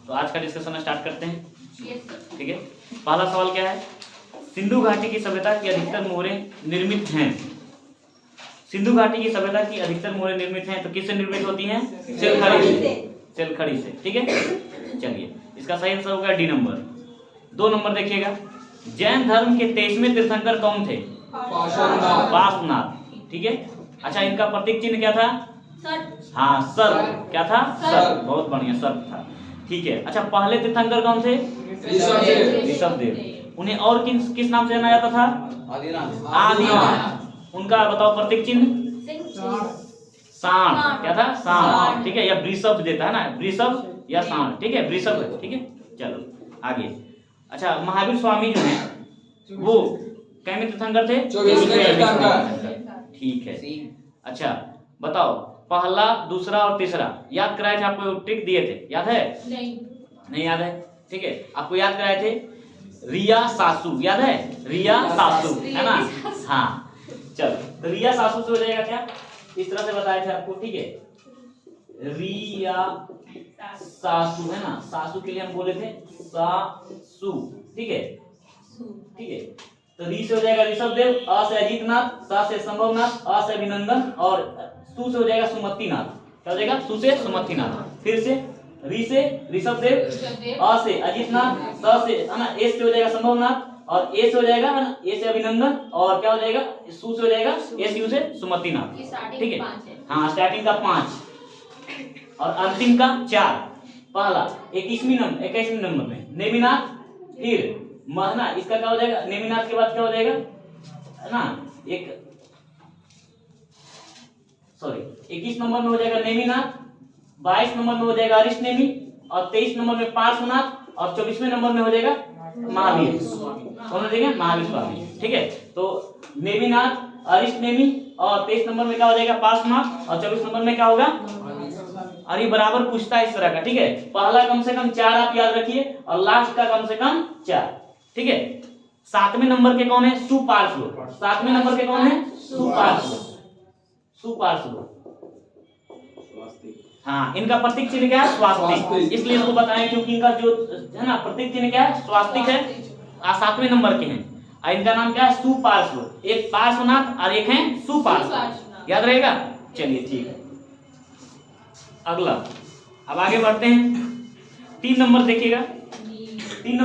तो आज का डिस्कशन स्टार्ट करते हैं। ठीक है, पहला सवाल क्या है? सिंधु घाटी की सभ्यता की अधिकतर मोहरें निर्मित हैं। सिंधु घाटी की सभ्यता की अधिकतर मोहरें निर्मित हैं, तो किससे निर्मित होती हैं? सेलखड़ी से। सेलखड़ी से, ठीक है। चलिए, इसका सही आंसर होगा डी नंबर। 2 नंबर देखिएगा, जैन धर्म के 23वें तीर्थंकर कौन थे? पार्श्वनाथ। ठीक है, अच्छा, इनका प्रतीक चिन्ह क्या था? हाँ, सर्प। क्या था? सर्प। बहुत बढ़िया, सर्प था। ठीक है, अच्छा, पहले तीर्थंकर कौन थे? ऋषभदेव। उन्हें और किस नाम से जाना जाता था? आदिनाथ। उनका बताओ प्रतीक चिन्ह? सांड। क्या था? सांड। ठीक है, या वृषभ देता है ना, वृषभ या सांड। ठीक है, वृषभ। ठीक है, चलो आगे। अच्छा, महावीर स्वामी जो है वो कैसे तीर्थंकर थे? 24वें। ठीक है, अच्छा बताओ, पहला, दूसरा और तीसरा याद कराए थे आपको, ट्रिक दिए थे, याद है? नहीं याद है? ठीक है, आपको याद कराए थे रिया सासू, याद है? रिया सासू, है ना? हाँ, चलो, तो रिया सासू से हो जाएगा क्या? इस तरह से बताए थे आपको। ठीक है, रिया सासू, है ना? सासू के लिए हम बोले थे सासू। ठीक है, ठीक है, तो री से हो जाएगा ऋषभदेव, अ से अजीतनाथ, सा से संभवनाथ, अ से अभिनंदन और सु से हो जाएगा सुमतिनाथ। क्या हो जाएगा? सु से सुमतिनाथ। फिर से री से ऋषभदेव, अ से अजीतनाथ, स से, है ना, ए से हो जाएगा संभवनाथ और ए से हो जाएगा, है ना, ए से अभिनंदन और क्या हो जाएगा? सु से हो जाएगा एस यू से सुमतिनाथ। ठीक है, हाँ, स्टार्टिंग का 5 और अंतिम का 4। पहला 21वें नंबर में नेमिनाथ, फिर महना, इसका क्या हो जाएगा? नेमिनाथ के बाद क्या हो जाएगा, है ना, 21 नंबर में हो जाएगा नेमिनाथ, 22 नंबर में हो जाएगा अरिष्टनेमि और 23 नंबर में पार्श्वनाथ और 24वें नंबर में हो जाएगा महावीर। कौन हो जाएगा? महावीर स्वामी। ठीक है, तो नेमिनाथ, अरिष्टनेमि और 23 नंबर में क्या हो जाएगा? पार्श्वनाथ और 24 नंबर में क्या होगा? और ये बराबर पूछता है इस तरह का। ठीक है, पहला कम से कम 4 आप याद रखिए और लास्ट का कम से कम 4। ठीक है, 7वें नंबर के कौन है? सुपार्श्व। 7वें नंबर के कौन है? सुपार्श्व। सुपार्श्व, हाँ, इनका प्रतीक चिन्ह क्या है? स्वास्तिक। इसलिए इसको बताएं क्योंकि इनका जो है ना प्रतीक चिन्ह क्या है? स्वास्तिक है। 7वें नंबर के हैं और इनका नाम क्या है? सुपार्श्व। एक पार्श्वनाथ और एक है सुपार्श्व। याद रहेगा? चलिए, ठीक है, अगला, अब आगे बढ़ते हैं। 3 नंबर देखिएगा। 3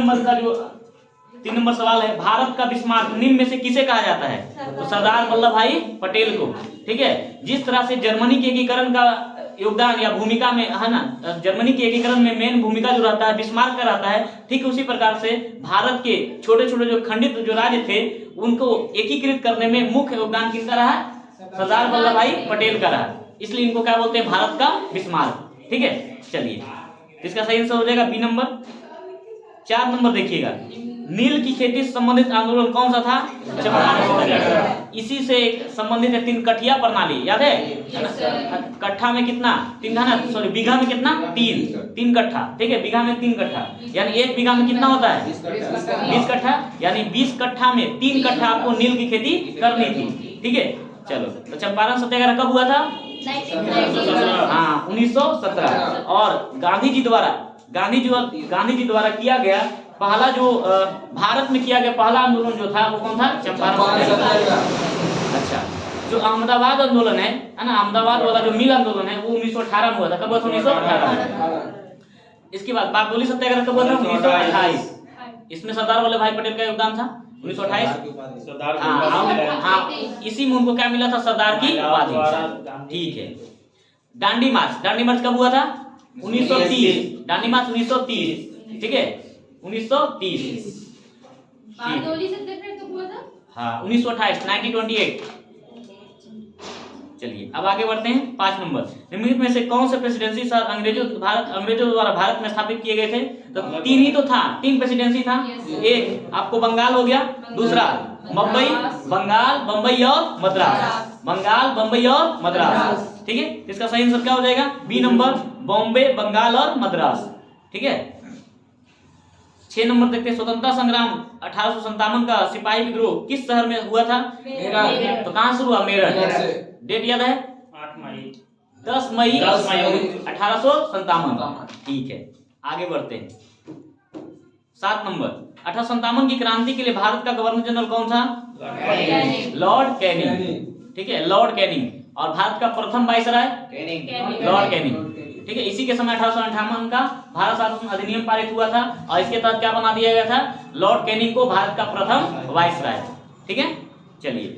नंबर सवाल है, भारत का बिस्मार्क निम्न में से किसे कहा जाता है? तो सरदार वल्लभ भाई पटेल को। ठीक है, जिस तरह से जर्मनी के एकीकरण का योगदान या भूमिका में, है ना, जर्मनी के एकीकरण में मेन भूमिका जो रहता है बिस्मार्क का रहता है, ठीक उसी प्रकार से भारत के छोटे छोटे जो खंडित जो राज्य थे उनको एकीकृत करने में मुख्य योगदान किसका रहा? सरदार वल्लभ भाई पटेल का रहा। इसलिए इनको क्या बोलते हैं? भारत का बिस्मार्क। ठीक है, चलिए, इसका सही आंसर हो जाएगा बी नंबर। 4 नंबर देखिएगा, नील की खेती से संबंधित आंदोलन कौन सा था? चंपारण सत्याग्रह। इसी से संबंधित है 3 कठिया प्रणाली, याद है? कट्ठा में कितना? 3 था ना, सॉरी, बीघा में कितना? 3 कट्ठा। ठीक है, बीघा में 3 कट्ठा, यानी 1 बीघा में कितना होता है? 20 कट्ठा, यानी 20 कट्ठा में 3 कट्ठा आपको नील की खेती करनी थी। ठीक है, चलो, तो चंपारण सत्याग्रह कब हुआ था? हाँ, 1917। और गांधी जी द्वारा किया गया पहला जो भारत में किया गया पहला आंदोलन जो था वो कौन था? चंपारण सत्याग्रह। अच्छा, जो अहमदाबाद आंदोलन है ना, अहमदाबाद वाला जो मिल आंदोलन है वो 1918 में हुआ था। कब हुआ था? 1918। इसके बाद बारडोली सत्याग्रह कब हुआ था? 1928। इसमें सरदार वल्लभ भाई पटेल का योगदान था 1928। हाँ, इसी में उनको क्या मिला था? सरदार की उपाधि। ठीक है, दांडी मार्च कब हुआ था? 1930। दांडी मार्च 1930। ठीक है, 1930। बारडोली सत्याग्रह कब हुआ था? हाँ, 1928। चलिए, अब आगे बढ़ते हैं। 5 नंबर, निम्नलिखित में से कौन से प्रेसिडेंसी सर अंग्रेजों द्वारा भारत में स्थापित किए गए थे? तो 3 ही तो था, 3 प्रेसिडेंसी था। एक आपको बंगाल हो गया, दूसरा बंगाल, बम्बई और मद्रास। बंगाल, बम्बई और मद्रास। ठीक है, इसका सही आंसर क्या हो जाएगा? बी नंबर, बॉम्बे, बंगाल और मद्रास। ठीक है, 6 नंबर देखते हैं, स्वतंत्रता संग्राम 1857 का सिपाही विद्रोह किस शहर में हुआ था? मेरठ। तो कहां शुरू हुआ? मेरठ। डेट याद है? 10 मई 1857। ठीक है, आगे बढ़ते हैं। 7 नंबर, 1857 की क्रांति के लिए भारत का गवर्नर जनरल कौन था? Lord Canning. ठीक है, लॉर्ड कैनिंग। और भारत का प्रथम वाइसराय लॉर्ड कैनिंग। ठीक है, इसी के समय 1858 का भारत शासन अधिनियम पारित हुआ था और इसके तहत क्या बना दिया गया था? लॉर्ड कैनिंग को भारत का प्रथम वाइसराय। ठीक है, चलिए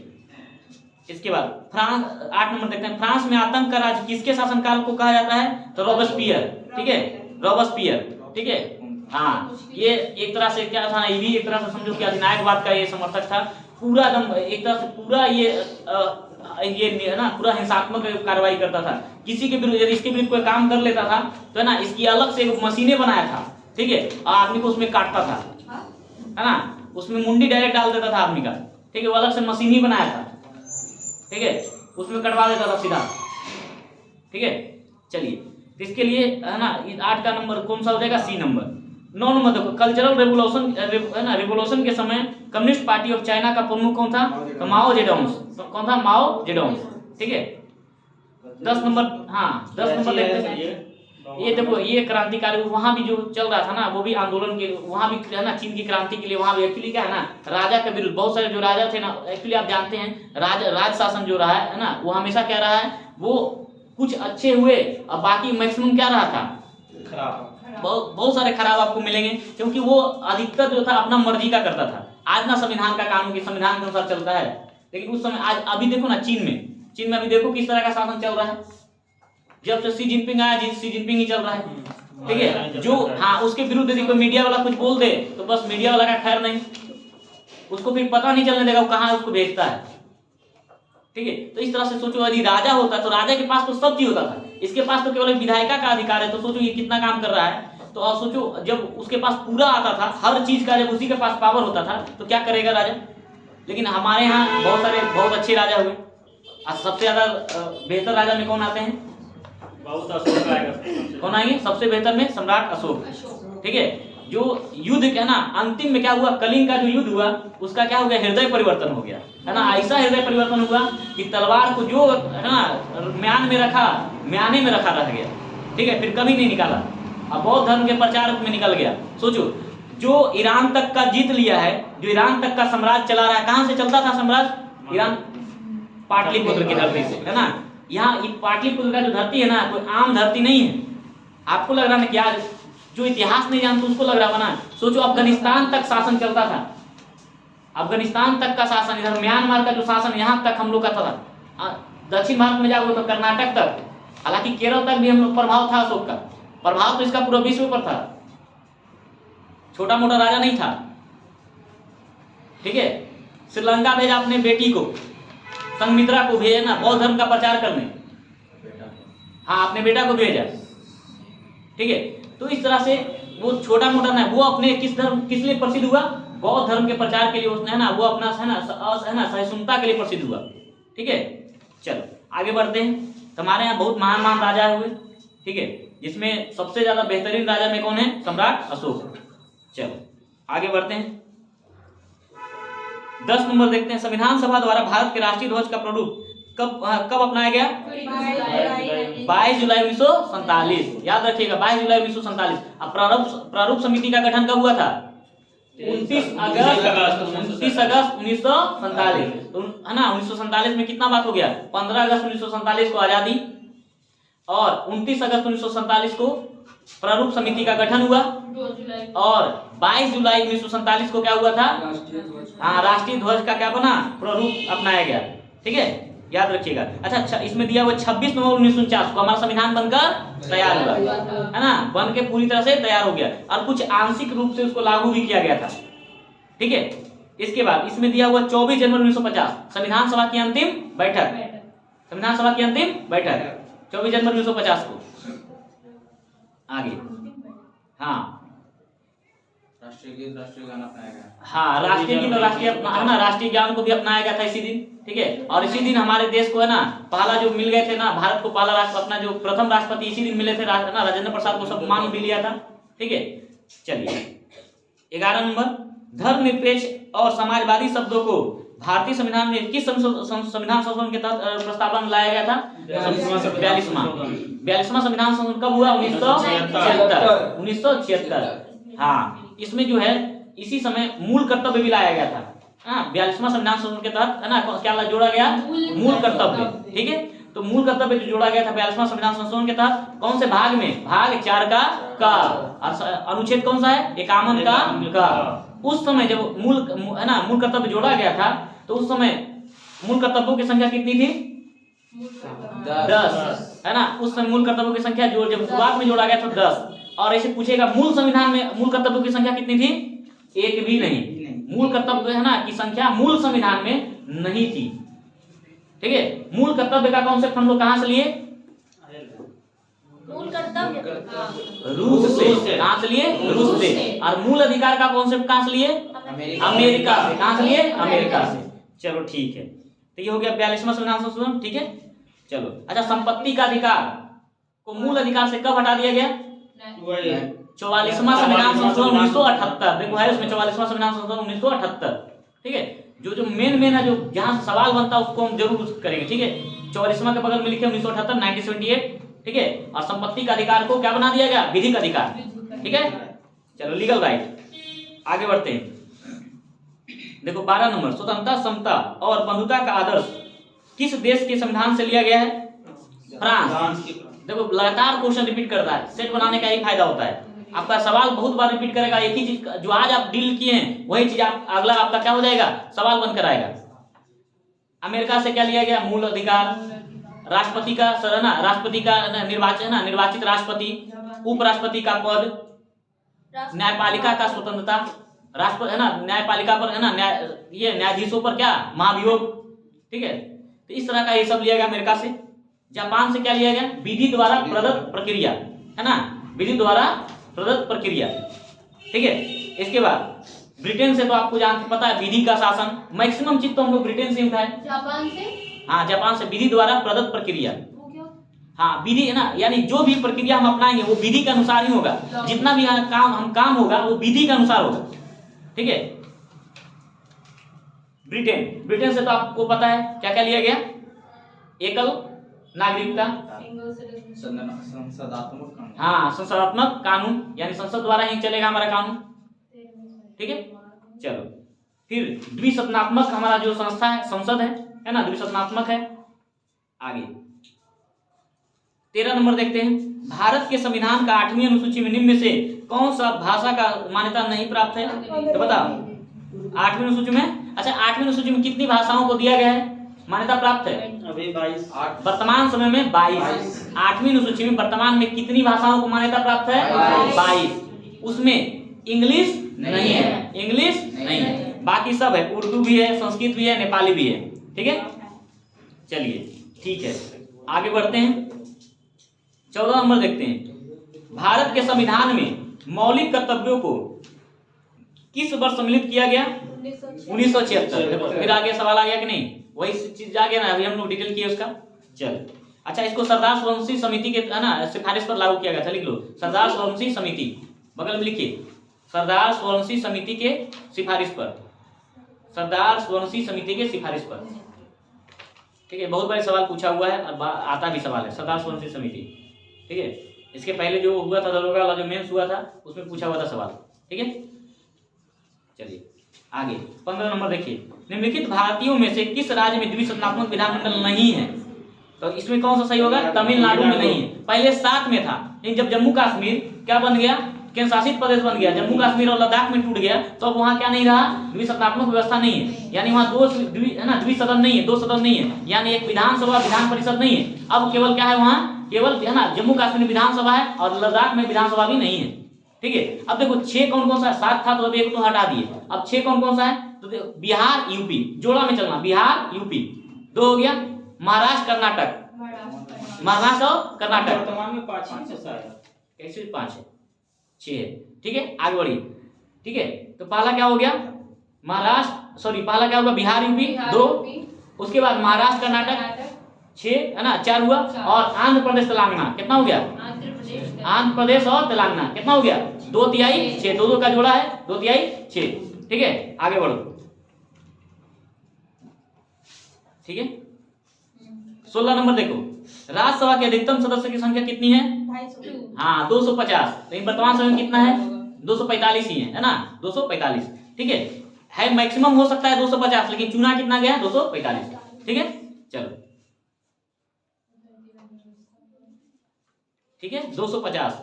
इसके बाद फ्रांस, 8 नंबर देखते हैं। फ्रांस में आतंक का राज किसके शासनकाल को कहा जाता है? तो रॉबेस्पियर। ठीक है, रॉबेस्पियर। ठीक है, हाँ, ये एक तरह से क्या था, ये भी एक तरह से समझो कि अधिनायकवाद का ये समर्थक था। पूरा एकदम एक तरह से पूरा ये है ना, पूरा हिंसात्मक कार्रवाई करता था। किसी के विरुद्ध, यदि इसके विरुद्ध कोई काम कर लेता था तो है ना, इसकी अलग से मशीनें बनाया था। ठीक है, और आदमी को उसमें काटता था, है ना, उसमें मुंडी डायरेक्ट डाल देता था आदमी का। ठीक है, वो अलग से मशीन ही बनाया था। ठीक है, उसमें कटवा देता था सीधा। ठीक है, चलिए, तो इसके लिए है ना, 8 का नंबर कौन सा हो जाएगा? C number. 9 नंबर देखो, कल्चरल रेवोल्यूशन है ना, रिवोल्यूशन के समय कम्युनिस्ट पार्टी ऑफ चाइना का प्रमुख कौन था? तो माओ जेडोंग। कौन था? माओ जेडोंग। ठीक है, 10 नंबर, हाँ 10 नंबर देखते हैं। ये देखो, ये क्रांतिकारी वहां भी जो चल रहा था ना, वो भी आंदोलन के, वहां भी है ना, चीन की क्रांति के लिए वहां भी एक्चुअली क्या है ना, राजा के विरुद्ध बहुत सारे जो राजा थे ना, एक्चुअली आप जानते हैं राज शासन जो रहा है ना, वो हमेशा क्या रहा है, वो कुछ अच्छे हुए और बाकी मैक्सिमम क्या रहा था? खराब। बहुत सारे खराब आपको मिलेंगे, क्योंकि वो अधिकतर जो था अपना मर्जी का करता था। आज ना संविधान का कानून के संविधान के अनुसार चलता है, लेकिन उस समय आज अभी देखो ना, चीन में अभी देखो किस तरह का शासन चल रहा है। जब से सी जिनपिंग आया, सी जिनपिंग ही चल रहा है। ठीक है, जो हाँ उसके विरुद्ध यदि कोई मीडिया वाला कुछ बोल दे तो बस मीडिया वाला का खैर नहीं, उसको फिर पता नहीं चलने देगा वो कहाँ उसको भेजता है। ठीक है, तो इस तरह से सोचो, यदि राजा होता तो राजा के पास तो सब चीज होता था, इसके पास तो केवल विधायिका का अधिकार है। तो सोचो ये कितना काम कर रहा है। तो अब सोचो, जब उसके पास पूरा आता था हर चीज का, जब उसी के पास पावर होता था तो क्या करेगा राजा। लेकिन हमारे यहाँ बहुत अच्छे राजा हुए। सबसे ज्यादा बेहतर राजा में कौन आते हैं? बहुत अशोक आएगा। कौन आएंगे सबसे बेहतर में? सम्राट अशोक। ठीक है, जो युद्ध है ना, अंतिम में क्या हुआ, कलिंग का जो युद्ध हुआ उसका क्या हो गया? हृदय परिवर्तन हो गया, है ना। ऐसा हृदय परिवर्तन हुआ कि तलवार को जो है ना म्याने में रखा रह गया। ठीक है, फिर कभी नहीं निकाला, अब बौद्ध धर्म के प्रचार में निकल गया। सोचो, जो ईरान तक का जीत लिया है, जो ईरान तक का साम्राज्य चला रहा है, कहां से चलता था साम्राज्य? ईरान, पाटलिपुत्र की धरती से, है ना। यहाँ पाटलिपुत्र का जो धरती है ना, कोई आम धरती नहीं है। आपको लग रहा है क्या, जो इतिहास नहीं जानते उसको लग रहा है। सोचो, अफगानिस्तान तक शासन चलता था, अफगानिस्तान तक का शासन, इधर म्यांमार का जो शासन यहाँ तक हम लोग का था, दक्षिण भारत में जाओगे तो कर्नाटक तक, हालांकि केरल तक भी हम लोग प्रभाव था अशोक का। प्रभाव तो इसका पूरा विश्व पर था, छोटा मोटा राजा नहीं था। ठीक है, श्रीलंका भेजा अपने बेटी को, संघमित्रा को भेजा ना, बौद्ध धर्म का प्रचार करने। हाँ, अपने बेटा को भेजा। ठीक है, तो इस तरह से वो छोटा मोटा ना, वो अपने किस लिए प्रसिद्ध हुआ? बौद्ध धर्म के प्रचार के लिए उसने, है ना, वो अपना है ना सहिष्णुता के लिए प्रसिद्ध हुआ। ठीक है, चलो आगे बढ़ते हैं। हमारे यहाँ बहुत महान राजा हुए। ठीक है, जिसमें सबसे ज्यादा बेहतरीन राजा में कौन है? सम्राट अशोक। चलो आगे बढ़ते हैं। 10 नंबर देखते हैं। संविधान सभा द्वारा भारत के राष्ट्रीय ध्वज का प्रारूप कब अपनाया गया? 22 जुलाई 1947। याद रखिएगा, 22 जुलाई 1947। अब प्रारूप समिति का गठन कब हुआ था? 29 अगस्त 1947, है ना। 1947 में कितना बात हो गया? 15 अगस्त 1947 को आजादी और 29 अगस्त 1947 को प्रारूप समिति का गठन हुआ और 22 जुलाई 1947 को क्या हुआ था? हाँ, राष्ट्रीय ध्वज का क्या बना? प्रारूप अपनाया गया। ठीक है, याद रखिएगा। अच्छा, इसमें दिया हुआ 26 नवंबर 1949 को हमारा संविधान बनकर तैयार हुआ, है ना, बन के पूरी तरह से तैयार हो गया और कुछ आंशिक रूप से उसको लागू भी किया गया था। ठीक है, इसके बाद इसमें दिया हुआ 24 जनवरी 1950 संविधान सभा की अंतिम बैठक, संविधान सभा की अंतिम बैठक 24 जनवरी 1950 को। आगे, हाँ, राष्ट्रीय गीत, राष्ट्रीय गान अपनाया गया। हाँ, राष्ट्रीय गीत और राष्ट्रीय गान को भी अपनाया गया था इसी दिन। ठीक है, और इसी दिन हमारे देश को, है ना, पहला जो मिल गए थे ना, भारत को पहला राष्ट्र, अपना जो प्रथम राष्ट्रपति इसी दिन मिले थे ना, राजेंद्र प्रसाद को सब मान भी लिया था। ठीक है, चलिए 11 नंबर। धर्मनिरपेक्ष और समाजवादी शब्दों को भारतीय संविधान में किस संविधान संशोधन के तहत प्रस्तावना लाया गया था? 42वां संविधान संशोधन कब हुआ? 1976। हाँ, इसमें जो है इसी समय मूल कर्तव्य भी लाया गया था। हाँ, 42वां संविधान संशोधन के तहत है ना, क्या जोड़ा गया? मूल कर्तव्य। ठीक है, तो मूल कर्तव्य जो जोड़ा गया था 42वां संविधान संशोधन के तहत, कौन से भाग में? भाग 4 का अनुच्छेद कौन सा है? 51 का। उस समय जब मूल कर्तव्य जोड़ा गया था, तो उस समय मूल कर्तव्यों की संख्या कितनी थी? 10 है ना। उस समय मूल कर्तव्यों की संख्या जो जब शुरुआत में जोड़ा गया था 10। और ऐसे पूछेगा मूल संविधान में मूल कर्तव्यों की संख्या कितनी थी? एक भी नहीं। मूल कर्तव्य है ना की संख्या मूल संविधान में नहीं थी। ठीक है, मूल कर्तव्य का कॉन्सेप्ट हम लोग कहां से लिए? मूल कर्तव्य रूस से। कहां से लिए? रूस से। और मूल अधिकार का कॉन्सेप्ट कहां से लिए? अमेरिका से। कहां से लिए? अमेरिका से। चलो ठीक है, तो ये हो गया 42वां संविधान संशोधन। ठीक है, चलो अच्छा, संपत्ति का अधिकार को मूल अधिकार से कब हटा दिया गया? 44वां संविधान संशोधन 1978। देखो है उसमें 44वां संविधान संशोधन 1978। ठीक है, जो मेन है, जो जहां से सवाल बनता है उसको हम जरूर करेंगे। ठीक है, 44वां के बगल में लिखे 1978 1978। ठीक है, और संपत्ति का अधिकार को क्या बना दिया गया? विधिक अधिकार। ठीक है, चलो लीगल राइट। आगे बढ़ते हैं। देखो 12 नंबर, स्वतंत्रता, समता और बंधुता का आदर्श किस देश के संविधान से लिया गया है? फ्रांस। देखो लगातार क्वेश्चन रिपीट करता है, सेट बनाने का ही फायदा होता है। आपका सवाल बहुत बार रिपीट करेगा, एक ही चीज जो आज आप डील किए हैं वही चीज अगला आपका क्या हो जाएगा? सवाल बनकर आएगा। अमेरिका से क्या लिया गया? मूल अधिकार। राष्ट्रपति का राष्ट्रपति का निर्वाचन निर्वाचित राष्ट्रपति, उपराष्ट्रपति का पद, न्यायपालिका का स्वतंत्रता, राष्ट्रपति है ना, न्यायपालिका पर है ना, ये न्यायाधीशों पर क्या? महाभियोग। ठीक है, तो इस तरह का ये सब लिया गया अमेरिका से। जापान से क्या लिया गया? विधि द्वारा प्रदत्त प्रक्रिया, है ना, विधि द्वारा प्रदत्त प्रक्रिया। ठीक है, इसके बाद ब्रिटेन से तो आपको पता है विधि का शासन। मैक्सिमम चीज तो हम लोग ब्रिटेन से ही उठाए। जापान से? हाँ, जापान से विधि द्वारा प्रदत्त प्रक्रिया। हाँ, विधि है ना, यानी जो भी प्रक्रिया हम अपनाएंगे वो विधि के अनुसार ही होगा। जितना भी काम होगा वो विधि के अनुसार होगा। ठीक है, ब्रिटेन से तो आपको पता है क्या क्या लिया गया? एकल नागरिकता, संसदात्मक कानून। हाँ, संसदात्मक कानून, यानी संसद द्वारा ही चलेगा हमारा कानून। ठीक है, चलो फिर द्विसदनात्मक हमारा जो संस्था है, संसद है ना, द्विसदनात्मक है। आगे 13 नंबर देखते हैं। भारत के संविधान का 8वीं अनुसूची में निम्न में से कौन सा भाषा का मान्यता नहीं प्राप्त है? तो बताओ 8वीं अनुसूची में। अच्छा, 8वीं अनुसूची में कितनी भाषाओं को दिया गया है? मान्यता प्राप्त है अभी 22। वर्तमान समय में 22। 8वीं अनुसूची में वर्तमान में कितनी भाषाओं को मान्यता प्राप्त है? 22। उसमें इंग्लिश नहीं है, इंग्लिश नहीं है, बाकी सब है। उर्दू भी है, संस्कृत भी है, नेपाली भी है। ठीक है, चलिए ठीक है, आगे बढ़ते हैं। 14 नंबर देखते हैं। भारत के संविधान में मौलिक कर्तव्यों को किस वर्ष सम्मिलित किया गया? 1976। फिर आगे सवाल आ गया कि नहीं? वही चीज आ गया ना, अभी हम लोग डिटेल किए उसका। चल अच्छा, इसको सरदार सोलंकी समिति के है ना सिफारिश पर लागू किया गया था। लिख लो, सरदार सोलंकी समिति, बगल में लिखिए, सरदार सोलंकी समिति के सिफारिश पर, सरदार सोलंकी समिति के सिफारिश पर। ठीक है, बहुत बड़े सवाल पूछा हुआ है और आता भी सवाल है, सरदार सोलंकी समिति। ठीक है, इसके पहले जो हुआ था दरोगा वाला जो मेंस हुआ था उसमें पूछा हुआ था सवाल। ठीक है, चलिए आगे 15 नंबर देखिए। निम्नलिखित भारतीयों में से किस राज्य में द्विसदनात्मक विधानमंडल नहीं है? तो इसमें कौन सा सही होगा? तमिलनाडु में नहीं है। पहले 7 में था, लेकिन जब जम्मू कश्मीर क्या बन गया? केंद्र शासित प्रदेश बन गया, जम्मू कश्मीर और लद्दाख में टूट गया, तो अब वहाँ क्या नहीं रहा? द्विसदनात्मक व्यवस्था नहीं है, यानी वहाँ द्विसदन नहीं है, 2 सदन नहीं है, यानी एक विधानसभा विधान परिषद नहीं है। अब केवल क्या है वहाँ? केवल है ना जम्मू कश्मीर विधानसभा है और लद्दाख में विधानसभा भी नहीं है। ठीक है, अब देखो 6 कौन सा है? 7 था तो अब 1 तो हटा दिए। अब 6 कौन सा है? तो बिहार यूपी, जोड़ा में चलना, बिहार यूपी 2 हो गया। महाराष्ट्र कर्नाटक, महाराष्ट्र और कर्नाटक वर्तमान में 5 है। कैसे 5 है? 6 है। ठीक है, आगे बढ़िए। ठीक है, तो पहला क्या हो गया? पहला क्या होगा? बिहार यूपी 2, उसके बाद महाराष्ट्र कर्नाटक 6 है ना, 4 हुआ, और आंध्र प्रदेश तेलंगाना कितना हो गया? आंध्र प्रदेश और तेलंगाना कितना हो गया? 2/3 6, 2 का जोड़ा है 2/3 6। ठीक है, आगे बढ़ो। ठीक है। 16 नंबर देखो, राज्यसभा के अधिकतम सदस्य की संख्या कितनी है? 250। हाँ 250, लेकिन वर्तमान समय में कितना है? 245 ही है ना, 245। ठीक है मैक्सिमम हो सकता है 250, लेकिन चुना कितना गया? 245। ठीक है चलो, ठीक है 250,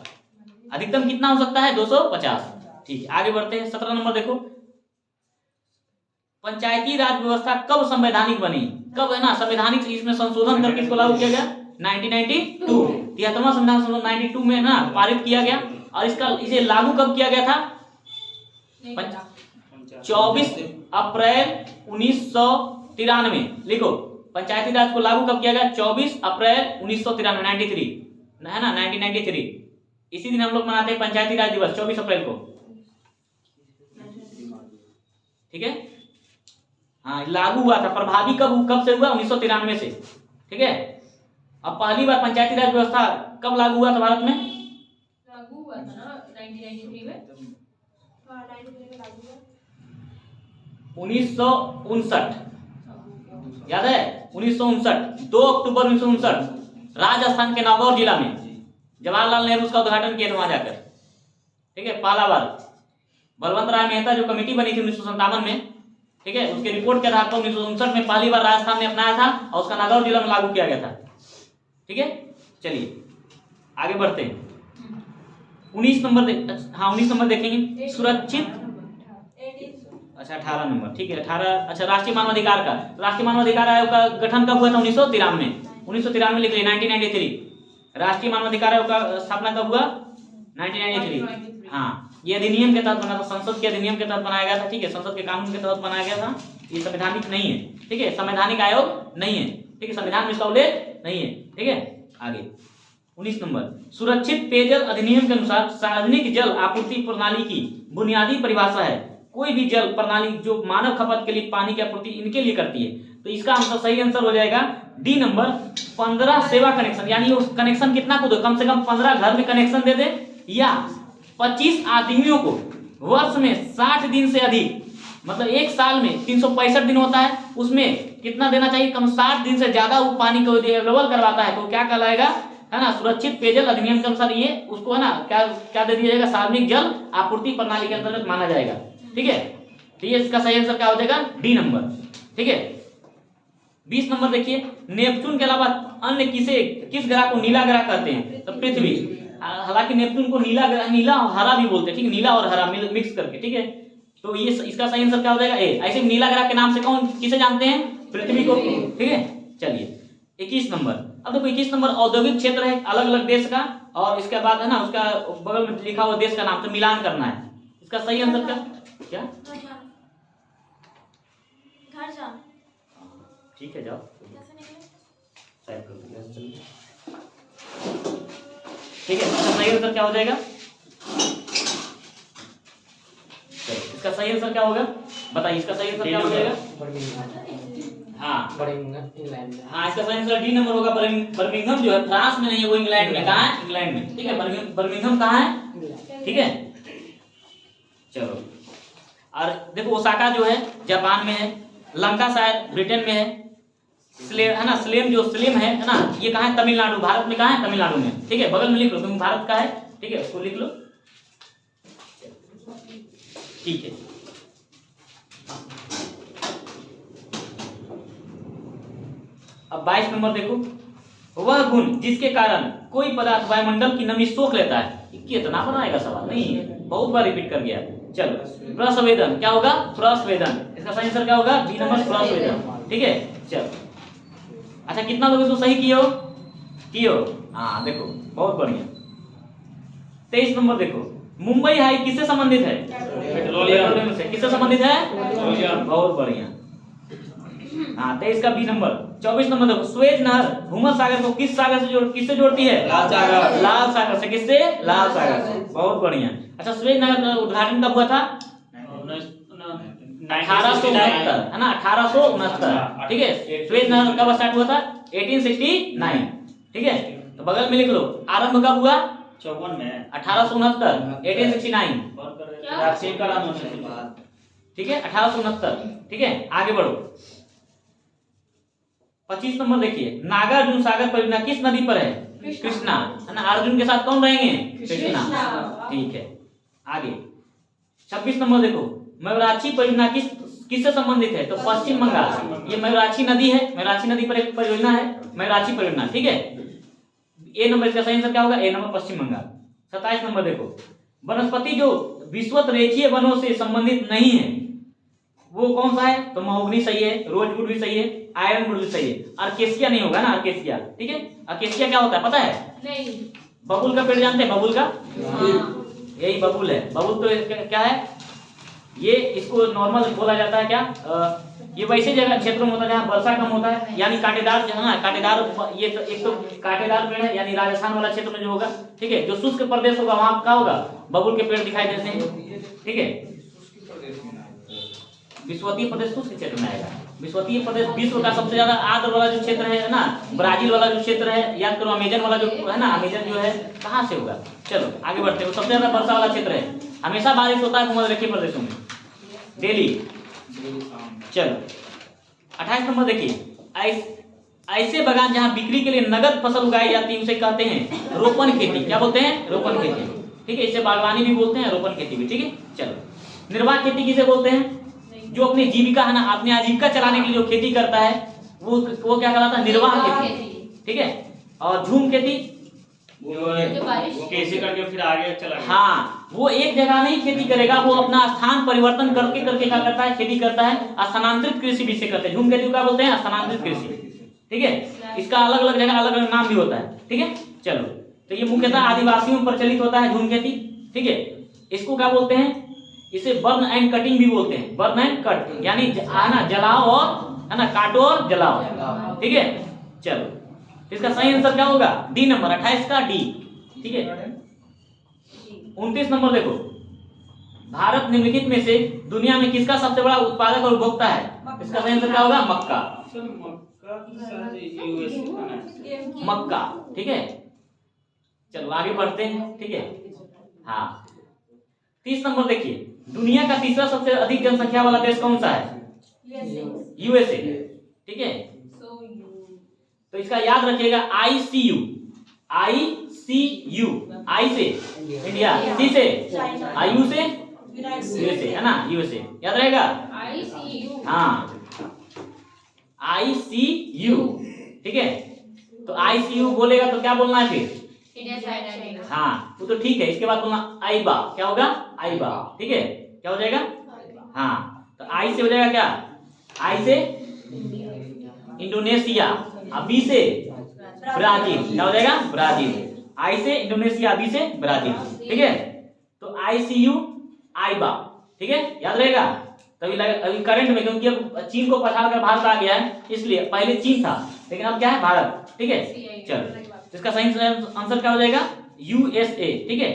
अधिकतम कितना हो सकता है? 250। ठीक है आगे बढ़ते हैं। 17 नंबर देखो, पंचायती राज व्यवस्था कब संवैधानिक बनी? कब है ना संवैधानिक, इसमें संशोधन करके इसको लागू किया गया 1992, 73वां संविधान संशोधन 92 में ना पारित किया गया। और इसका इसे लागू कब किया गया था? 24 अप्रैल 1993। लिखो, पंचायती राज को लागू कब किया गया? 24 अप्रैल 1993, 93 है ना, 1993। इसी दिन हम लोग मनाते हैं पंचायती राज दिवस, 24 अप्रैल को। ठीक है हाँ लागू हुआ था, प्रभावी कब से हुआ? 1993 से। ठीक है अब पहली बार पंचायती राज व्यवस्था कब लागू हुआ था भारत में? लागू हुआ था ना 1993 में। 1959, याद है? 1959, 2 अक्टूबर 1959 राजस्थान के नागौर जिला में जवाहरलाल नेहरू उसका उद्घाटन किया था वहां जाकर। ठीक है पहला बार बलवंत राय मेहता जो कमेटी बनी थी 1957 में, ठीक है उसके रिपोर्ट के आधार पर 1959 में पहली बार राजस्थान ने अपनाया था और उसका नागौर जिला में लागू किया गया था। ठीक है चलिए आगे बढ़ते हैं। 19 नंबर हाँ 19 नंबर देखेंगे, सुरक्षित। अच्छा 18 नंबर, ठीक है 18। अच्छा राष्ट्रीय मानवाधिकार का, राष्ट्रीय मानवाधिकार आयोग का गठन कब हुआ था? 1993 में। 1993 लिख लिया, 1993 राष्ट्रीय मानवाधिकार आयोग का स्थापना कब हुआ? 1993। हाँ ये अधिनियम के तहत बना था, संसद के अधिनियम के तहत बनाया गया था। ठीक है संसद के कानून के तहत बनाया गया था, ये संवैधानिक नहीं है। ठीक है संवैधानिक आयोग नहीं है। ठीक है संविधान में इसका उल्लेख नहीं है। ठीक है आगे 19 नंबर, सुरक्षित पेयजल अधिनियम के अनुसार सार्वजनिक जल आपूर्ति प्रणाली की बुनियादी परिभाषा है कोई भी जल प्रणाली जो मानव खपत के लिए पानी की आपूर्ति इनके लिए करती है। तो इसका आंसर सही आंसर हो जाएगा डी नंबर, 15 सेवा कनेक्शन। यानी उस कनेक्शन कितना को दो? कम से कम 15 घर में कनेक्शन दे दे, या 25 आदमियों को वर्ष में 60 दिन से अधिक, मतलब एक साल में 365 दिन होता है, उसमें कितना देना चाहिए? कम 60 दिन से ज्यादा वो पानी को अवेलेबल करवाता है तो क्या कहलाएगा? है ना सुरक्षित पेयजल अधिनियम के अनुसार ये उसको है ना क्या दे दिया जाएगा? सार्वजनिक जल आपूर्ति प्रणाली के अंतर्गत माना जाएगा। ठीक है तो ये इसका सही आंसर क्या हो जाएगा? D number. ठीक है 20 नंबर देखिए, नेपच्यून के अलावा अन्य किस ग्रह को नीला ग्रह कहते हैं? तो पृथ्वी। हालांकि नेपच्यून को नीला और हरा भी बोलते हैं। ठीक है नीला और हरा मिक्स करके। ठीक है तो ये इसका सही आंसर क्या हो जाएगा? ए। ऐसे नीला ग्रह के नाम से कौन किसे जानते हैं? पृथ्वी को। ठीक है चलिए 21 नंबर, अब देखो 21 नंबर औद्योगिक क्षेत्र है अलग अलग देश का, और इसके बाद है ना उसका बगल में लिखा हुआ देश का नाम, तो मिलान करना है। इसका सही आंसर क्या? घर जा। ठीक है जाओ कैसे निकले? टाइप कर दो। ठीक है इसका सही आंसर क्या हो जाएगा? इसका सही आंसर क्या होगा? बताइए इसका सही आंसर क्या हो जाएगा? हाँ इंग्लैंड में। हाँ इसका सही आंसर डी नंबर होगा। बर्मिंघम जो है फ्रांस में नहीं है, वो इंग्लैंड में। कहाँ है? इंग्लैंड में। ठीक है बर्मिंघम कहाँ है? ठीक है चलो, और देखो ओसाका जो है जापान में है, लंका शायद ब्रिटेन में है, स्लेम है ना, स्लेम है ना, ये कहाँ है? तमिलनाडु। भारत में कहाँ है? तमिलनाडु में। ठीक है बगल में लिख लो क्योंकि भारत का है। ठीक है उसको लिख लो। ठीक है अब 22 नंबर देखो, वह गुण जिसके कारण कोई पदार्थ वायुमंडल की नमी सोख लेता है। कितना बनाएगा सवाल? नहीं बहुत बार रिपीट कर गया। चलो प्रस्वेदन क्या होगा? प्रस्वेदन। इसका सही आंसर क्या होगा? बी नंबर प्रस्वेदन। ठीक है चलो अच्छा कितना लोग इसको सही किए हो? हाँ देखो बहुत बढ़िया। 23 नंबर देखो, मुंबई हाई किससे संबंधित है? पेट्रोलियम से। किससे संबंधित है? पेट्रोलियम। बहुत बढ़िया। हाँ 23 का बी नंबर। 24 नंबर देखो, स्वेज नहर भूमध्य सागर को किस सागर से किससे जोड़ती है? लाल सागर। लाल सागर से। किससे? लाल सागर से। बहुत बढ़िया। अच्छा स्वेज नहर का उद्घाटन कब हुआ था? 1869 है ना, 1869। ठीक है स्वेज नहर कब स्टार्ट हुआ था? 1869। ठीक है तो बगल में लिख लो आरंभ कब हुआ? 54 में 1869 1869। क्या? ठीक है 1869। ठीक है आगे बढ़ो। 25 नंबर देखिए, नागार्जुन सागर परियोजना किस नदी पर है? कृष्णा, है ना। अर्जुन के साथ कौन रहेंगे? कृष्णा, ठीक है। आगे 26 नंबर देखो, मयूराक्षी परियोजना किससे संबंधित है? तो पश्चिम बंगाल। ये मयूराक्षी नदी है, मयूराक्षी नदी पर एक परियोजना है, मयूराक्षी परियोजना, ठीक है। ए नंबर इसका सही आंसर क्या होगा? ए नंबर पश्चिम बंगाल। 27 नंबर देखो, वनस्पति जो विषुवत रेखीय वनों से संबंधित नहीं है वो कौन सा है? तो महोगनी सही है, रोजवुड भी सही है, आयरनवुड भी सही है। अर्केसिया नहीं होगा ना, अर्केसिया, ठीक है। अर्केसिया क्या होता है पता है? नहीं। बबूल का पेड़ जानते हैं? बबूल का, हाँ। यही बबूल है। बबूल तो क्या है? ये इसको नॉर्मल बोला जाता है क्या? ये वैसे जगह क्षेत्रों में होता है जहाँ वर्षा कम होता है, यानी कांटेदार जो है ना, कांटेदार, ये तो एक तो कांटेदार पेड़ है, यानी राजस्थान वाला क्षेत्र में जो होगा, ठीक है। जो शुष्क प्रदेश होगा वहाँ क्या होगा? बबूल के पेड़ दिखाई देते हैं, ठीक है। विषुवतीय प्रदेश शुष्क क्षेत्र में आएगा। विषुवतीय प्रदेश विश्व का सबसे ज्यादा आर्द्र वाला जो क्षेत्र है ना, ब्राजील वाला जो क्षेत्र है, याद करो अमेजन वाला जो है ना, अमेजन जो है कहाँ से होगा? चलो आगे बढ़ते हैं। सबसे ज्यादा वर्षा वाला क्षेत्र है, हमेशा बारिश होता है भूमध्य रेखीय प्रदेशों में, दिल्ली। चलो 28 नंबर देखिए, ऐसे बागान जहाँ बिक्री के लिए नगद फसल उगाई जाती है उसे कहते हैं रोपण खेती। क्या बोलते हैं? रोपण खेती, ठीक है। इसे बागवानी भी बोलते हैं, रोपण खेती भी, ठीक है। चलो निर्वाह खेती किसे बोलते हैं? जो अपनी जीविका है ना, अपनी आजीविका चलाने के लिए जो खेती करता है वो क्या कहलाता है? निर्वाह खेती, ठीक है। और झूम खेती वो कैसे करके फिर आगे चला गया। हाँ, वो एक जगह नहीं खेती करेगा, वो अपना स्थान परिवर्तन करके करके क्या करता है? खेती करता है। स्थानांतरित कृषि भी इसे कहते हैं। झूम खेती को क्या बोलते हैं? स्थानांतरित कृषि, ठीक है। इसका अलग अलग जगह अलग अलग नाम भी होता है, ठीक है। चलो, तो ये मुख्यतः आदिवासियों में प्रचलित होता है झूम खेती, ठीक है। इसको क्या बोलते हैं? इसे बर्न एंड कटिंग भी बोलते हैं, बर्न एंड कट, यानी है ना, जलाओ और है ना, काटो और जलाओ, ठीक है। चलो इसका सही आंसर क्या होगा? डी नंबर, 28 का डी, ठीक है। 29 नंबर देखो, भारत निम्नलिखित में से दुनिया में किसका सबसे बड़ा उत्पादक और उपभोक्ता है? इसका सही आंसर क्या होगा? मक्का, मक्का, ठीक है। चलो आगे बढ़ते हैं, ठीक है। हाँ 30 नंबर देखिए, दुनिया का तीसरा सबसे अधिक जनसंख्या वाला देश कौन सा है? यूएसए, ठीक है। तो इसका याद रखिएगा, ICU, ICU, आई से इंडिया, सी से आयु से यूएसए, है ना, यूएसए, याद रहेगा। ICU, हाँ ICU, ठीक है। तो ICU बोलेगा तो क्या बोलना है फिर? हाँ वो तो ठीक है। इसके बाद बोलना आईबा, क्या होगा? आईबा, ठीक है। क्या हो जाएगा? हाँ, तो आई से हो जाएगा क्या? आई से इंडोनेशिया, बी से ब्राजील, क्या हो जाएगा? ब्राजील। आई से इंडोनेशिया, बी से ब्राजील, ठीक है। तो ICU आईबा, ठीक है, याद रहेगा। तभी अभी करंट में, क्योंकि अब चीन को पछाड़ कर भारत आ गया है, इसलिए पहले चीन था लेकिन अब क्या है? भारत, ठीक है। चलो इसका सही आंसर क्या हो जाएगा? USA, ठीक है।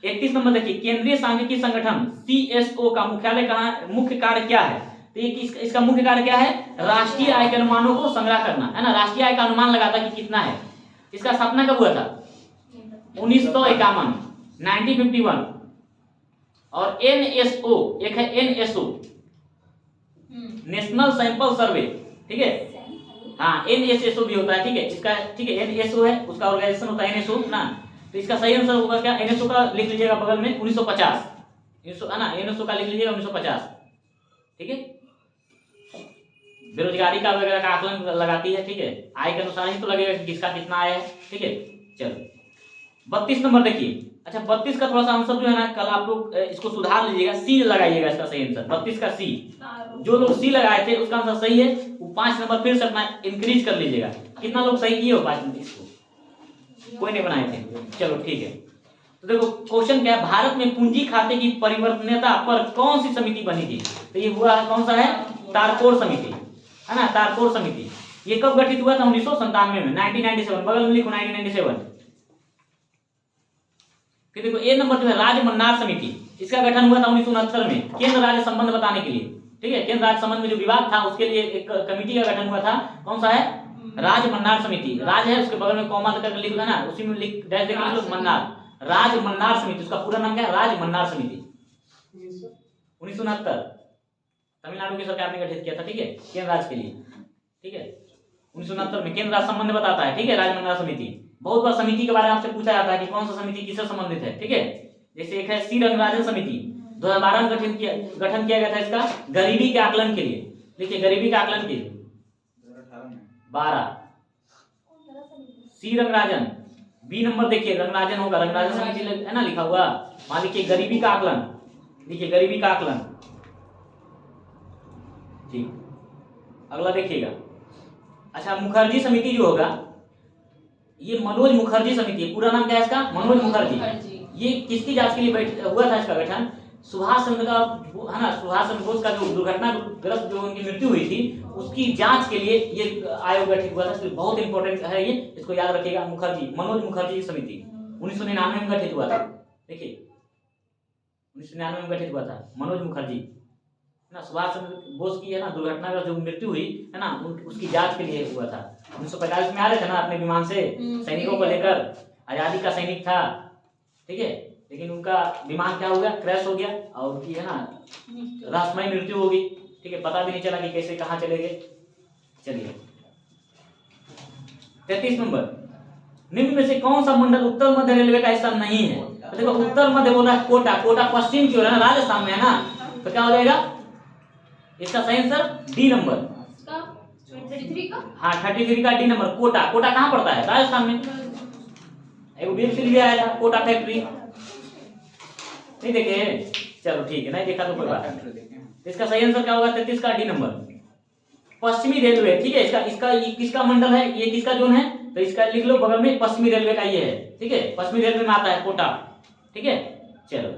31 नंबर देखिए, केंद्रीय सांख्यिकी संगठन CSO का मुख्यालय कहाँ, मुख्य कार्य क्या है? तो ये इसका मुख्य कार्य क्या है? राष्ट्रीय आय के अनुमानों को संग्रह करना, है ना। राष्ट्रीय आय का अनुमान लगाता कि कितना है। इसका स्थापना कब हुआ था? 1951, 1951। और NSO, एक है NSO, नेशनल सैंपल सर्वे, ठीक है। हाँ NSSO भी होता है, ठीक है। इसका, ठीक है, NSO है, उसका ऑर्गेनाइजेशन होता है NSO ना। तो इसका सही आंसर होगा क्या? NSO का लिख लीजिएगा बगल में 1950, है ना, NSO का लिख लीजिएगा 1950, ठीक है। बेरोजगारी का वगैरह का आकलन लगाती है, ठीक है। आय के अनुसार ही तो लगेगा कि किसका कितना आय है, ठीक है। चलो 32 नंबर देखिए। अच्छा 32 का थोड़ा सा आंसर जो है ना, कल आप लोग इसको सुधार लीजिएगा, सी लगाइएगा इसका सही आंसर। 32 का सी, जो लोग सी लगाए थे उसका आंसर सही है, वो 5 नंबर फिर से अपना इंक्रीज कर लीजिएगा। कितना लोग सही किए हो 5 नंबर? इसको कोई नहीं बनाए थे, चलो ठीक है। तो देखो क्वेश्चन क्या है, भारत में पूंजी खाते की परिवर्तनीयता पर कौन सी समिति बनी थी? तो ये हुआ कौन सा है? तारकोर समिति, है ना, तारकोर समिति। ये कब गठित हुआ था? 1997 में, 1997, बगल में लिखो 1997। फिर देखो ए नंबर जो है राज्य मन्नार समिति, इसका गठन हुआ था 1969 में, केंद्र राज्य संबंध बताने के लिए, ठीक है। केंद्र राज्य संबंध में जो विवाद था उसके लिए एक कमेटी का गठन हुआ था। कौन सा है? राज्य मन्नार समिति। राज्य है, उसके बगल में कॉमा करके लिख देना, उसी में लिख डैश देके लिख लो मन्नार, राज्य मन्नार समिति। उसका पूरा नाम क्या है? राज्य मन्नार समिति। 1969 तमिलनाडु की सरकार ने गठित किया था, ठीक है, केंद्र राज्य के लिए, ठीक है। 1969 में केंद्र राज्य संबंध बताता है, ठीक है। राजमंडल समिति, बहुत बार समिति के बारे में आपसे पूछा जाता है कि कौन सा समिति किससे संबंधित है, ठीक है। जैसे एक है सी रंगराजन समिति, 2012 में गठन किया गया था इसका गरीबी के आकलन के लिए। देखिए गरीबी के आकलन के लिए 12 सी रंगराजन, बी नंबर देखिए रंगराजन होगा, रंगराजन समिति है ना लिखा हुआ, वहां लिखिए गरीबी का आकलन, देखिए गरीबी का आकलन, ठीक। अगला देखिएगा, अच्छा मुखर्जी समिति जो होगा, ये मनोज मुखर्जी समिति है, पूरा नाम क्या है इसका, मनोज मुखर्जी। ये किसकी जांच के लिए हुआ था इसका गठन, सुभाष चंद्र का है ना, सुभाष चंद्र बोस का जो दुर्घटनाग्रस्त जो उनकी मृत्यु हुई थी उसकी जांच के लिए ये आयोग गठित हुआ था। इसलिए बहुत इंपॉर्टेंट है ये, इसको याद रखिएगा। मुखर्जी, मनोज मुखर्जी समिति 1999 में गठित हुआ था, देखिए 1999 में गठित हुआ था मनोज मुखर्जी, है ना। सुभाष चंद्र बोस की है ना दुर्घटनाग्रस्त जो मृत्यु हुई है ना, उसकी जांच के लिए हुआ था। 1945 में आ रहे थे ना अपने विमान से सैनिकों को लेकर, आजादी का सैनिक था, ठीक है। लेकिन उनका विमान क्या हो गया, क्रैश हो गया और उनकी है ना रहस्यमय मृत्यु हो गई, ठीक है। पता भी नहीं चला कि कैसे कहाँ चले गए। चलिए 33 नंबर, निम्न में से कौन सा मंडल उत्तर मध्य रेलवे का हिस्सा नहीं है। तो देखो उत्तर मध्य बोल रहा है कोटा, कोटा पश्चिम की ओर है ना, राजस्थान में है ना, तो क्या हो जाएगा इसका सही आंसर डी नंबर, 33 का, हाँ 33 का डी नंबर। कोटा, कोटा कहाँ पड़ता है, राजस्थान में। एक वेब सीरीज भी आया था कोटा फैक्ट्री, नहीं देखे, चलो ठीक है, नहीं देखा तो कोई बात नहीं। इसका सही आंसर क्या होगा 33 का डी नंबर, पश्चिमी रेलवे, ठीक है। इसका ये किसका मंडल है, ये किसका जोन है, तो इसका लिख लो बगल में, पश्चिमी रेलवे का ये है, ठीक है। पश्चिमी रेलवे में आता है कोटा, ठीक है। चलो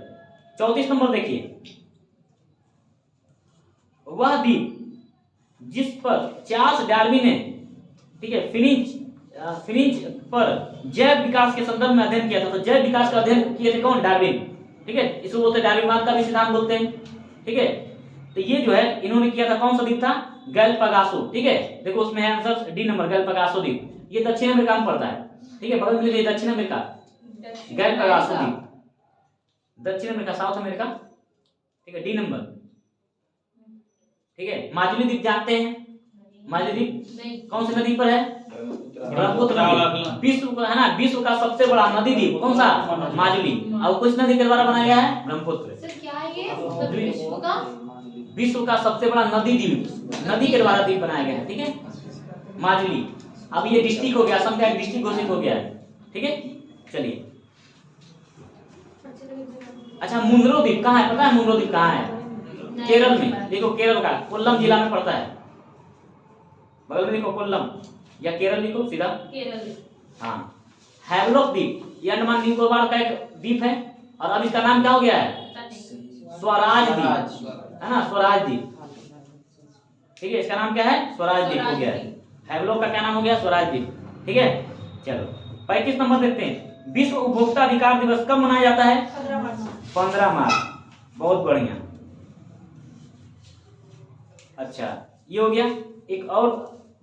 34 नंबर देखिए, वह द्वीप जिस पर चार्ल्स डार्विन ने, ठीक है, फिनिंच पर जैव विकास के संदर्भ में अध्ययन किया था। तो जैव विकास का अध्ययन किए थे कौन, डार्विन, ठीक है। इसको बोलते हैं डार्विनवाद का भी सिद्धांत बोलते हैं, ठीक है। तो ये जो है इन्होंने किया था, कौन सा द्वीप था, गैलापागोस, ठीक है। देखो उसमें है आंसर डी नंबर, गैलापागोस द्वीप। ये दक्षिण अमेरिका में पड़ता है, ठीक है, बगल में दक्षिण अमेरिका, गैलापागोस द्वीप, दक्षिण अमेरिका, साउथ अमेरिका, ठीक है, डी नंबर, ठीक है। माजुली द्वीप जानते हैं, माजुली द्वीप कौन सी नदी पर है, ब्रह्मपुत्र नदी। विश्व का है ना, विश्व का सबसे बड़ा नदी द्वीप कौन सा, माजुली, और कुछ नदी के द्वारा बनाया गया है, ब्रह्मपुत्र। सर क्या है ये, विश्व का सबसे बड़ा नदी द्वीप, नदी के द्वारा द्वीप बनाया गया है, ठीक है, माजुली। अब ये डिस्ट्रिक्ट हो गया, असम का एक डिस्ट्रिक्ट घोषित हो गया है, ठीक है। चलिए अच्छा मुंद्रो द्वीप कहाँ है, पता है मुंद्रो द्वीप कहाँ है, केरल में। देखो केरल का कोल्लम जिला में पड़ता है, बगल में देखो कोल्लम, या केरल लिखो सीधा, केरल, हाँ। हैवलॉक द्वीप ये अंडमान निकोबार का एक द्वीप है, और अब इसका नाम क्या हो गया है, स्वराज द्वीप, है ना, स्वराज द्वीप, ठीक है। इसका नाम क्या है, स्वराज द्वीप हो गया है। हैवलॉक का क्या नाम हो गया, स्वराज द्वीप, ठीक है। चलो 35 नंबर देखते हैं, विश्व उपभोक्ता अधिकार दिवस कब मनाया जाता है, 15 मार्च, बहुत बढ़िया। अच्छा ये हो गया, एक और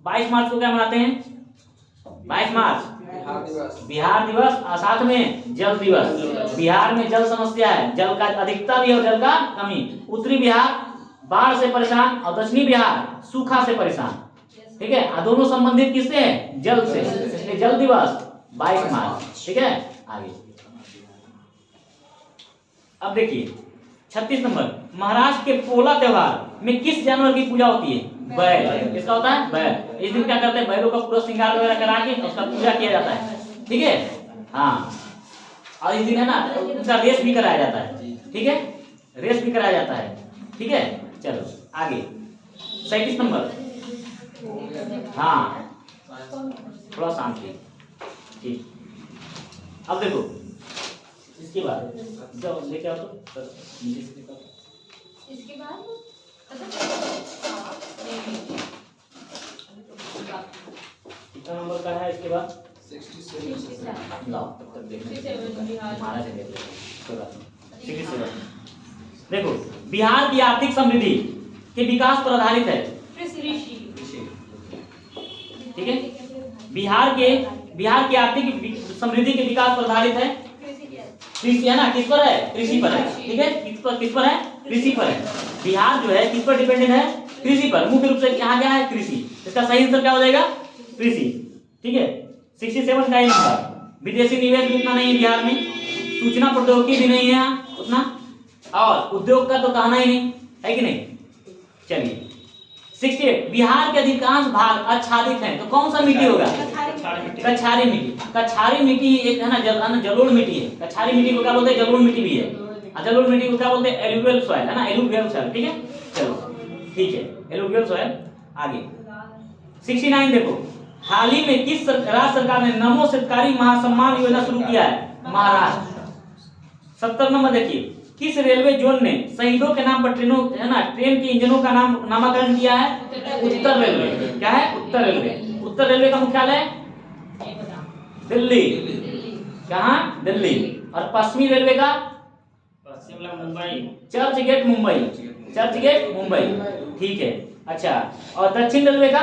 22 मार्च को क्या मनाते हैं, 22 मार्च बिहार दिवस, और साथ में जल दिवस। बिहार में जल समस्या है, जल का अधिकता भी और जल का कमी। उत्तरी बिहार बाढ़ से परेशान और दक्षिणी बिहार सूखा से परेशान, ठीक है। और दोनों संबंधित किससे है, जल से, इसलिए जल दिवस 22 मार्च, ठीक है। आगे अब देखिए 36 नंबर, महाराष्ट्र के पोला त्योहार में किस जानवर की पूजा होती है, बैल। किसका होता है, बैल। इस दिन क्या करते हैं, बैलों का पूरा श्रृंगार वगैरह करा के उसका पूजा किया जाता है, ठीक है, हाँ। और इस दिन है ना उसका रेस भी कराया जाता है, ठीक है, रेस भी कराया जाता है, ठीक है। चलो आगे 37 नंबर, हाँ थोड़ा शांति, ठीक। अब देखो इसके बाद जाओ लेके आओ तो इसके बाद कितना नंबर का है, इसके बाद 67 लाओ तब तक देखना, हमारा से देख लेते हैं। 67 देखो, बिहार की आर्थिक समृद्धि के विकास पर आधारित है, ठीक है। बिहार की आर्थिक समृद्धि के विकास पर आधारित है कृषि, है ना, किस पर है, कृषि पर है, ठीक है। किस पर है, कृषि पर है। बिहार जो है किस पर डिपेंडेंट है, कृषि पर। मुख्य रूप से यहाँ क्या है, कृषि। इसका सही आंसर क्या हो जाएगा, कृषि, ठीक है। 67 का ही नंबर। विदेशी निवेश भी उतना नहीं है बिहार में, सूचना प्रौद्योगिकी भी नहीं है यहाँ उतना, और उद्योग का तो कहना ही नहीं है कि नहीं। चलिए 68, बिहार के अधिकांश भाग आच्छादित हैं, तो कौन सा मिट्टी होगा? कछारी मिट्टी। कछारी मिट्टी एक है ना जलोढ़ मिट्टी है। कछारी मिट्टी को क्या बोलते हैं? जलोढ़ मिट्टी भी है। जलोढ़ मिट्टी को क्या बोलते हैं? एलुवियल सॉइल, है ना, एलुवियल सॉइल, ठीक है। चलो ठीक है, एलुवियल सॉइल। आगे 69 देखो, हाल ही में किस राज्य सरकार ने नमो शेतकारी महासम्मान योजना शुरू किया है? महाराष्ट्र। 70 नंबर देखिए, किस रेलवे जोन ने शहीदों के नाम पर ट्रेनों है ना ट्रेन के इंजनों का नामकरण किया है? उत्तर रेलवे। क्या है? उत्तर रेलवे। उत्तर रेलवे का मुख्यालय दिल्ली। कहाँ? दिल्ली। और पश्चिमी रेलवे का? मुंबई। चर्च गेट मुंबई। चर्च गेट मुंबई, ठीक है। अच्छा, और दक्षिण रेलवे का?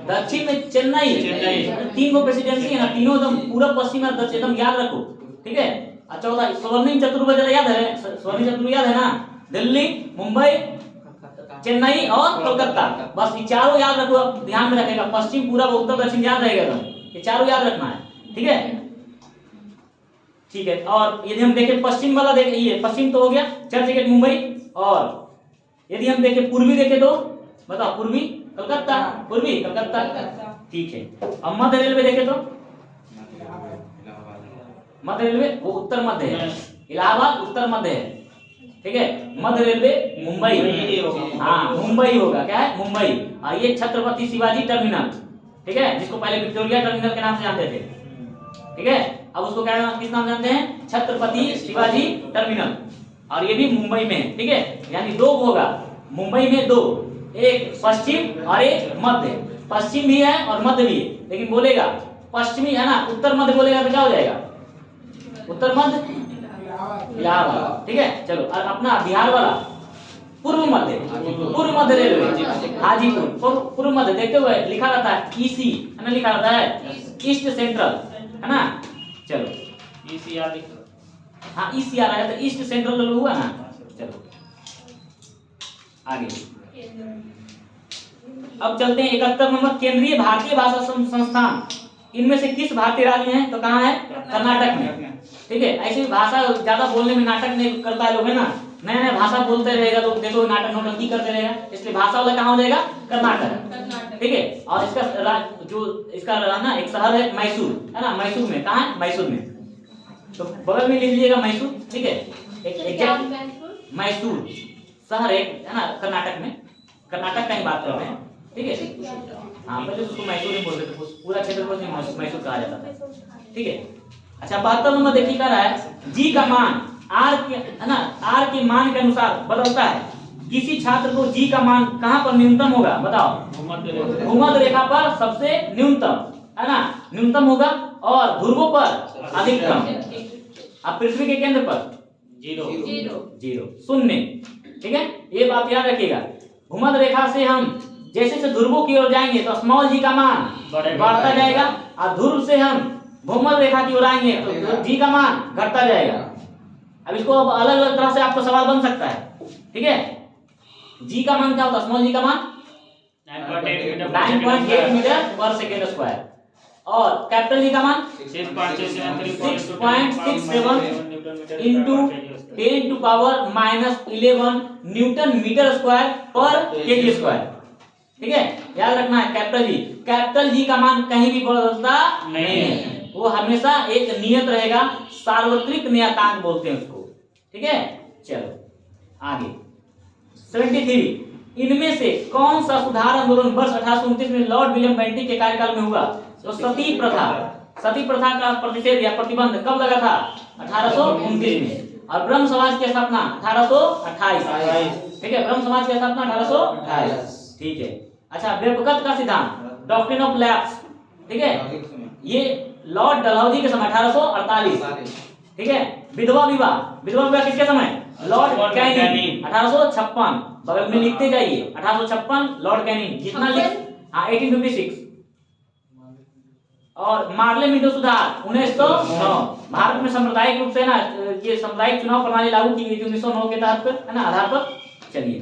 दक्षिण में चेन्नई। 3 गो प्रेसिडेंसी है ना, तीनों एकदम पूरा पश्चिम और दक्षिण, एकदम याद रखो, ठीक है। अच्छा होता है स्वर्णिम चतुर्भुज याद है? स्वर्णिम चतुर्भुज याद है ना? दिल्ली, मुंबई, चेन्नई और कोलकाता, बस ये चारों याद रखो। अब ध्यान में रखेगा, पश्चिम पूरा उत्तर दक्षिण याद रहेगा एकदम, ये चारों याद रखना है, ठीक है। ठीक है, और यदि हम देखें पश्चिम वाला, देखें ये पश्चिम तो हो गया चर्च गेट मुंबई, और यदि हम देखें पूर्वी देखें तो बताओ, पूर्वी कलकत्ता, पूर्वी कलकत्ता, ठीक है। और मध्य रेलवे देखें तो मध्य रेलवे वो उत्तर मध्य है, इलाहाबाद उत्तर मध्य है, ठीक है। मध्य रेलवे मुंबई, हाँ मुंबई होगा। क्या है? मुंबई। और ये छत्रपति शिवाजी टर्मिनल, ठीक है, जिसको पहले विक्टोरिया टर्मिनल के नाम से जानते थे, ठीक है। अब उसको क्या किस नाम जानते हैं? छत्रपति शिवाजी टर्मिनल। और ये भी मुंबई में है, ठीक है। यानी 2 होगा मुंबई में, 2, एक पश्चिम और एक मध्य। पश्चिम भी है और मध्य भी है, लेकिन बोलेगा पश्चिमी है ना, उत्तर मध्य बोलेगा तो क्या हो जाएगा? उत्तर मध्य इलाहाबाद, ठीक है। चलो, और अपना बिहार वाला पूर्व मध्य, पूर्व मध्य रेलवे हाजीपुर, पूर्व मध्य। देखते हुए लिखा रहता है ईसी, है ना, लिखा रहता है ईस्ट सेंट्रल, है ना। चलो ईसीआर, हाँ ईसीआर आया तो ईस्ट सेंट्रल हुआ ना। चलो आगे, अब चलते हैं 71 नंबर, केंद्रीय भारतीय भाषा संस्थान इनमें से किस भारतीय राज्य में है? तो कहाँ है? कर्नाटक में, ठीक है। ऐसे भाषा ज्यादा बोलने में नाटक नहीं करता है लोग, है ना, नया नया भाषा बोलते रहेगा तो देखो नाटक नौटंकी करते रहेगा, इसलिए भाषा वाला कहाँ हो जाएगा? कर्नाटक, ठीक है। और इसका जो इसका ना एक शहर है मैसूर, है ना, मैसूर में। कहाँ है? मैसूर में, तो बगल में लिख लीजिएगा मैसूर, ठीक है। मैसूर शहर है ना कर्नाटक में, कर्नाटक का ही बात कर रहे हैं, ठीक है। हाँ पहले उसको मैसूर ही बोलते थे, पूरा क्षेत्र को मैसूर कहा जाता था, ठीक है। अच्छा 72 नंबर देखिए, कह रहा है जी का मान आर के, है ना, आर के मान के अनुसार बदलता है। किसी छात्र को जी का मान कहाँ पर न्यूनतम होगा? बताओ। भूमध्य रेखा पर सबसे न्यूनतम, है ना, न्यूनतम होगा, और ध्रुवों पर अधिकतम। अब पृथ्वी के केंद्र पर 0, शून्य, ठीक है। ये बात याद रखिएगा। भूमध्य रेखा से हम जैसे से ध्रुवों की ओर जाएंगे तो स्मॉल जी का मान बढ़ता जाएगा, और ध्रुव से हम भूमध्य रेखा की ओर आएंगे तो जी का मान घटता जाएगा। अब इसको अब अलग अलग तरह से आपको सवाल बन सकता है, ठीक है। जी का मान क्या होता है? स्मॉल जी का मान 9.8 मीटर पर सेकेंड स्क्वायर, और कैपिटल जी का मान 6.67 into 10 to power -11 newton metre square per KG square, ठीक है। याद रखना है कैपिटल जी का मान कहीं भी बदलता नहीं है, वो हमेशा एक नियत रहेगा, सार्वत्रिक नियतांक बोलते हैं उसको, ठीक है। चलो आगे 73, इनमें से कौन सा सुधार आंदोलन वर्ष 1829 में लॉर्ड विलियम बेंटिक के कार्यकाल में हुआ? तो सती प्रथा का प्रतिषेध या प्रतिबंध कब लगा था? 1829 में। और ब्रह्म समाज की स्थापना 1828, ठीक है। ब्रह्म समाज की स्थापना 1828, ठीक है। अच्छा व्यपगत का सिद्धांत, डॉक्ट्रिन ऑफ लैप्स, ठीक है, ये लॉर्ड डलहौजी के समय 1848, ठीक है। विधवा विवाह किसके समय? लॉर्ड कैनिंग 1856, बगल में लिखते जाइए 1856 लॉर्ड कैनिंग, जितना लिख, हाँ 1856। और मार्ले मिडो सुधार 1909, भारत में सांप्रदायिक रूप से ना ये सामुदायिक चुनाव प्रणाली लागू की गई थी 1909 के तहत, है ना, आधार पर। चलिए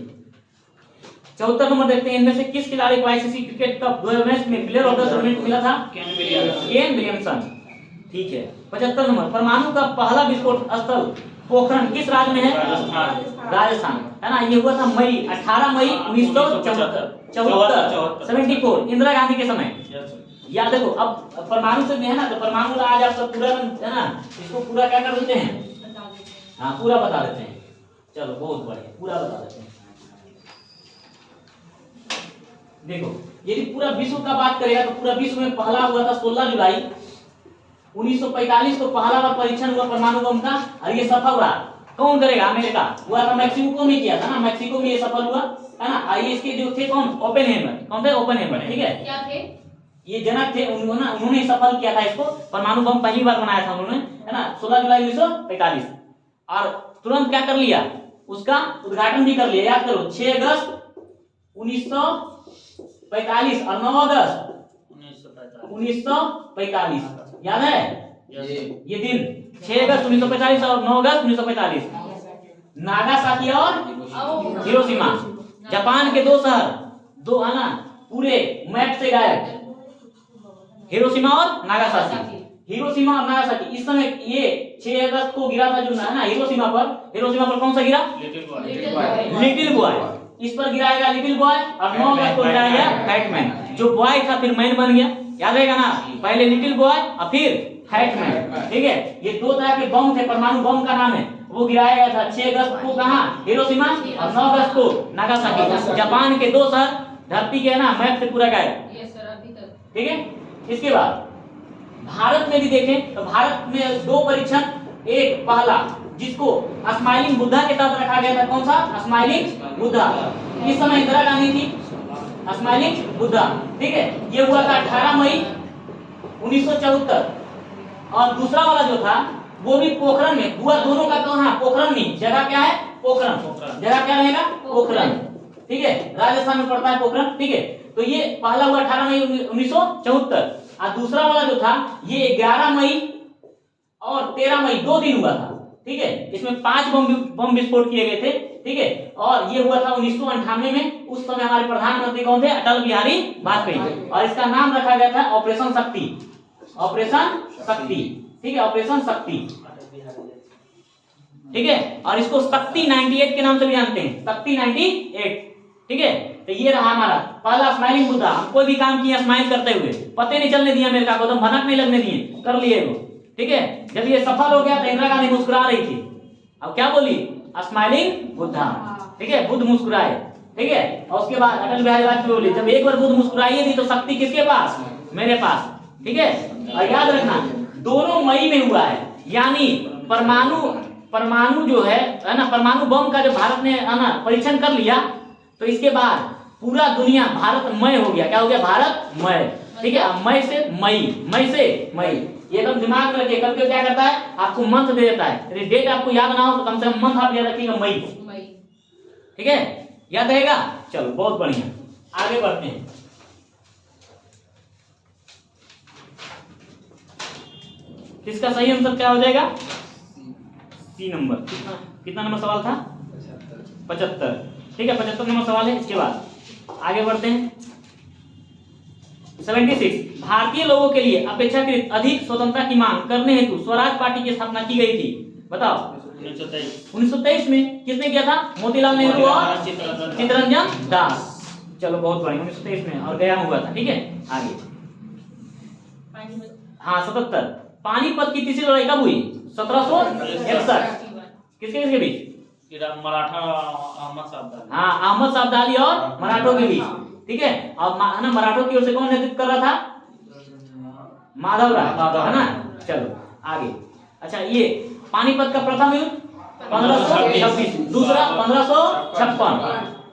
74 नंबर देखते हैं, इनमें से किस खिलाड़ी को आईसीसी क्रिकेट कप 2019 में प्लेयर ऑफ द टूर्नामेंट मिला था? Kane Williams. Kane Williamson. ठीक है। 75 नंबर, परमाणु का पहला विस्फोट स्थल पोखरण किस राज्य में है? राजस्थान, है ना। ये हुआ था मई 18 मई 1974 74 इंदिरा गांधी के समय। या देखो अब परमाणु से भी है ना, तो परमाणु का आज आपका पूरा है ना, इसको पूरा क्या कर देते हैं? हाँ पूरा बता देते हैं। चलो बहुत बढ़िया, पूरा बता देते हैं। देखो यदि पूरा विश्व का बात करेगा तो पूरा विश्व में पहला हुआ था 16 जुलाई 1945 को पहला बार परीक्षण हुआ परमाणु बम का, और ये सफल रहा। कौन करेगा? अमेरिका हुआ था, मैक्सिको में किया था ना, मैक्सिको में ये सफल हुआ, है ना। और इसके जो थे कौन? ओपेनहेमर। कौन थे? ओपेनहेमर। ठीक है, क्या थे? ये जनक थे, उन्होंने सफल किया था इसको। परमाणु बम पहली बार बनाया था उन्होंने, है ना, 16 जुलाई 1945। और तुरंत क्या कर लिया? उसका उद्घाटन भी कर लिया। याद करो 6 अगस्त 1945 और 9 अगस्त 1945। याद है ये दिन? 6 अगस्त 1945 और 9 अगस्त 1945। नागासाकी और हिरोशिमा, जापान के दो शहर, दो है ना, पूरे मैप से गायब। हिरोशिमा और नागासाकी। हिरोशिमा और नागासाकी इस समय ये 6 अगस्त को गिरा था जो है ना हिरोशिमा पर। हिरोशिमा पर कौन सा गिरा? Little boy. इस पर गिराएगा लिटिल बॉय, और 9 अगस्त को गिराएगा फैटमैन। जो बॉय था फिर मैन बन गया, याद रहेगा ना। पहले लिटिल बॉय और फिर फैटमैन। ठीक है, ये दो तरह के बम थे, परमाणु बम का नाम है। वो गिराया गया था 6 अगस्त को कहाँ? हिरोशिमा, और 9 अगस्त को नागासाकी। जापान के दो शहर धरती के ना मैप से पूरा गायब। ठीक है। इसके बाद भारत में भी देखें तो भारत में 2 परीक्षण, एक पहला जिसको स्माइलिंग बुद्धा के साथ रखा गया था। कौन सा? स्माइलिंग बुद्धा। इस समय इंदिरा गांधी थी, स्माइलिंग बुद्धा। ठीक है, ये हुआ था 18 मई 1974। और दूसरा वाला जो था वो भी पोखरण में हुआ। दोनों का कहाँ? पोखरण में। जगह क्या है? पोखरण। जगह क्या रहेगा? पोखरण। ठीक है, राजस्थान में पड़ता है पोखरण। ठीक है, तो ये पहला हुआ 18 मई 1974, और दूसरा वाला जो था ये 11 मई और 13 मई 2 दिन हुआ था। ठीक है, इसमें 5 बम विस्फोट किए गए थे। ठीक है, और ये हुआ था 1998 में। उस समय हमारे प्रधानमंत्री कौन थे? अटल बिहारी वाजपेयी। और इसका नाम रखा गया था ऑपरेशन शक्ति। ऑपरेशन शक्ति। ठीक है, ऑपरेशन शक्ति। ठीक है, और इसको शक्ति 98 के नाम से भी जानते हैं, शक्ति 98। ठीक है, तो ये रहा हमारा पहला स्माइलिंग बुद्धा। हम कोई भी काम किया स्माइल करते हुए, पते नहीं चलने दिया अमेरिका को, तो भनक नहीं लगने दिए, कर लिए वो। ठीक है, जब ये सफल हो गया तो इंदिरा गांधी मुस्कुरा रही थी। अब क्या बोली? स्माइलिंग बुद्धा। ठीक है, बुद्ध मुस्कुराए। ठीक है, और उसके बाद अटल बिहारी वाजपेयी बोले जब एक बार बुद्ध मुस्कुराई थी तो शक्ति किसके पास? मेरे पास। ठीक है, और याद रखना दोनों मई में हुआ है। यानी परमाणु जो है ना, परमाणु बम का जब भारत ने है ना परीक्षण कर लिया, तो इसके बाद पूरा दुनिया भारतमय हो गया। क्या हो गया? भारतमय। ठीक है, मई से मई। ये एकदम दिमाग में रखिए, कल के क्या करता है आपको मंथ दे देता है। यदि डेट आपको याद ना हो तो कम से कम मंथ आप याद रखिएगा, मई। ठीक है, याद रहेगा। चलो बहुत बढ़िया, आगे बढ़ते हैं। किसका सही आंसर क्या हो जाएगा? C number. कितना नंबर सवाल था? 75। ठीक है, 75 नंबर सवाल है। इसके बाद आगे बढ़ते हैं। 76 भारतीय लोगों के लिए अपेक्षाकृत अधिक स्वतंत्रता की मांग करने हेतु स्वराज पार्टी की स्थापना की गई थी। बताओ। 1923 में किसने किया था? मोतीलाल नेहरू और चित्तरंजन दास। चलो बहुत बढ़िया, 1923 में और गया हुआ था। ठीक है, आगे। हाँ 77 पानीपत की तीसरी लड़ाई कब हुई? 1761। किसके बीच? मराठा अहमद साहब। हाँ, अहमद साहब दाली और मराठों के बीच। ठीक है, और है ना मराठों की ओर से कौन नेतृत्व कर रहा था? माधव राय, है ना। चलो आगे। अच्छा, ये पानीपत का प्रथम युद्ध 1526, दूसरा 1556।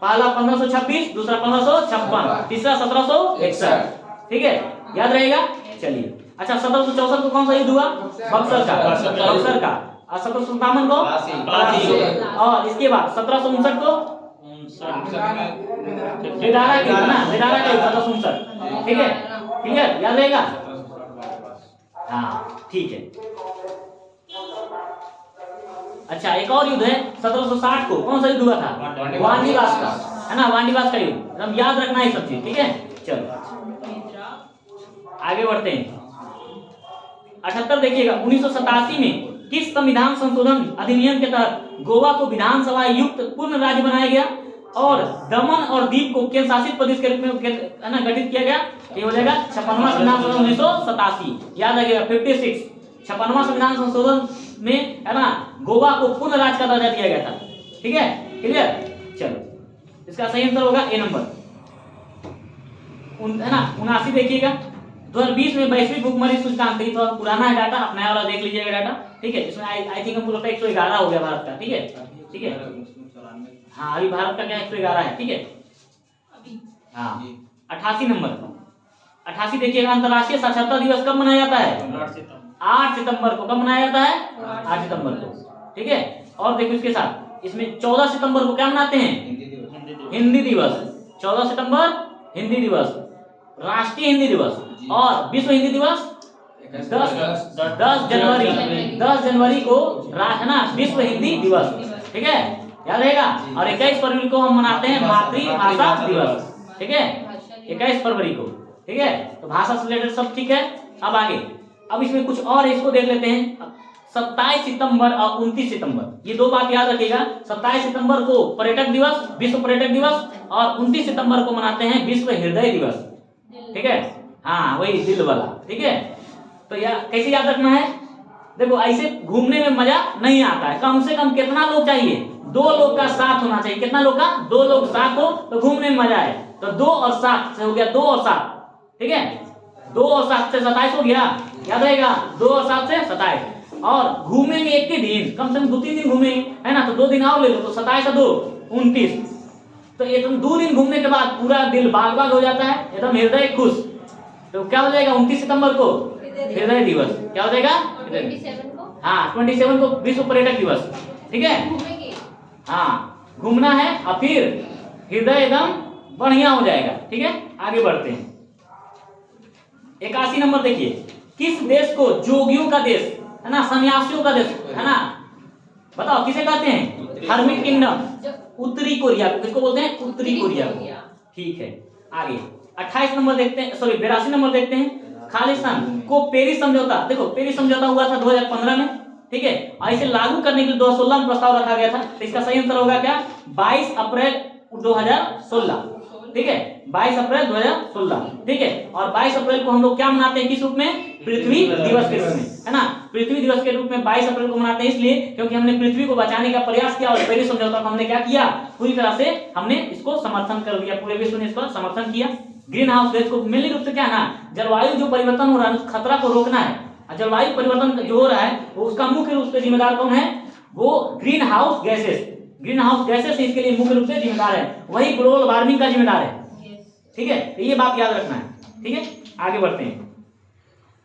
पहला 1526, दूसरा 1556, तीसरा 1761। ठीक है, याद रहेगा। चलिए, अच्छा 1764 को कौन सा युद्ध हुआ? बक्सर का। और 1757 को प्लासी। और इसके बाद 1759 को बेदारा का युद्ध, 1759। ठीक है, क्लियर, याद रहेगा। हाँ ठीक है। अच्छा, एक और युद्ध है 1760 को। कौन सा युद्ध हुआ था? वानजीवास का। है ना, वाणिवास का युग, एकदम याद रखना है सब चीज, ठीक है। चलो आगे बढ़ते हैं। 78 देखिएगा, 1987 में किस संविधान संशोधन अधिनियम के तहत गोवा को विधानसभा युक्त पूर्ण राज्य बनाया गया और दमन और दीव को केंद्र शासित प्रदेश के रूप में है ना गठित किया गया? ये हो जाएगा 56वां संविधान संशोधन 1987, याद रखिएगा 56। 56वां संविधान संशोधन में है ना गोवा को पूर्ण राज्य का दर्जा दिया गया था, ठीक है, क्लियर। चलो इसका सही आंसर होगा ए नंबर, है ना। 79 देखिएगा, 2020 में वैश्विक भूखमरी सूचकांक, ये थोड़ा पुराना है डाटा, आप नया वाला देख लीजिएगा डाटा, ठीक है। इसमें आई थिंक हमको लगता है 111 हो गया भारत का, ठीक है, ठीक है। हाँ अभी भारत का क्या 111 है, ठीक है। हाँ 88 नंबर, 88 देखिएगा, अंतर्राष्ट्रीय साक्षरता दिवस कब मनाया जाता है? 8 सितंबर को। कब मनाया जाता है? 8 सितंबर को, ठीक है। और देखो इसके साथ इसमें 14 सितंबर को क्या मनाते हैं? हिंदी दिवस। 14 सितंबर हिंदी दिवस, राष्ट्रीय हिंदी दिवस। और विश्व हिंदी दिवस 10 जनवरी को है ना विश्व हिंदी दिवस, ठीक है, याद रहेगा। और 21 फरवरी को हम मनाते हैं मातृभाषा दिवस, ठीक है, 21 फरवरी को, ठीक है। तो भाषा से रिलेटेड सब ठीक है। अब आगे, अब इसमें कुछ और है, इसको देख लेते हैं। 27 सितंबर और 29 सितंबर, ये दो बात याद रखिएगा। 27 सितंबर को पर्यटक दिवस, विश्व पर्यटक दिवस, और 29 सितंबर को मनाते हैं विश्व हृदय दिवस, ठीक है। हाँ वही दिल वाला, ठीक है। तो यार कैसे याद रखना है? देखो ऐसे घूमने में मजा नहीं आता है, कम से कम कितना लोग चाहिए? 2 लोग का साथ होना चाहिए। कितना लोग का? 2 लोग साथ हो तो घूमने में मजा आए। तो 2 और 7 से हो गया 2 और 7, ठीक है। 2 और 7 से 27 हो गया, याद रहेगा। 2 और 7 से 27। और घूमेंगे एक ही दिन, कम से कम 2-3 दिन घूमेंगे, है ना। तो 2 दिन और ले लो, तो 27 और 2 29। तो एकदम 2 दिन घूमने के बाद पूरा दिल बाग बाग हो जाता है, एकदम हृदय खुश। तो क्या हो जाएगा 29 सितंबर को? हृदय दिवस। क्या हो जाएगा? 27 को? हाँ 27 को विश्व पर्यटक दिवस, ठीक है। घूमेंगे। हाँ घूमना है और फिर हृदय एकदम बढ़िया हो जाएगा, ठीक है। आगे बढ़ते हैं। 81 नंबर देखिए, किस देश को जोगियों का देश, है ना, सन्यासियों का देश, है ना, बताओ किसे कहते हैं? Hermit kingdom. उत्तरी कोरिया को किसको बोलते हैं? उत्तरी कोरिया को, ठीक है। आगे 28 नंबर देखते हैं, सॉरी 82 नंबर देखते हैं। खालिस्तान को पेरिस समझौता, देखो पेरिस समझौता हुआ था 2015 में, ठीक है। और इसे लागू करने के लिए 2016 में प्रस्ताव रखा गया था। तो इसका सही आंसर होगा क्या? 22 अप्रैल 2016, ठीक है, 22 अप्रैल 2016, ठीक है। और 22 अप्रैल को हम लोग क्या मनाते हैं? किस रूप में? पृथ्वी दिवस के रूप में, है ना। पृथ्वी दिवस के रूप में 22 अप्रैल को मनाते हैं इसलिए क्योंकि हमने पृथ्वी को बचाने का प्रयास किया और पेरिस समझौता को हमने क्या किया? पूरी तरह से हमने इसको समर्थन कर दिया, पूरे विश्व ने इसका समर्थन किया। ग्रीन हाउस गैस को मेनली रूप से क्या है ना, जलवायु जो परिवर्तन हो रहा है उस खतरा को रोकना है। जलवायु परिवर्तन जो हो रहा है वो उसका मुख्य रूप से जिम्मेदार कौन है? वो green house gases. Green house gases इसके लिए मुख्य रूप से जिम्मेदार है, वही ग्लोबल वार्मिंग का जिम्मेदार है, ठीक है। तो ये बात याद रखना है, ठीक है। आगे बढ़ते हैं।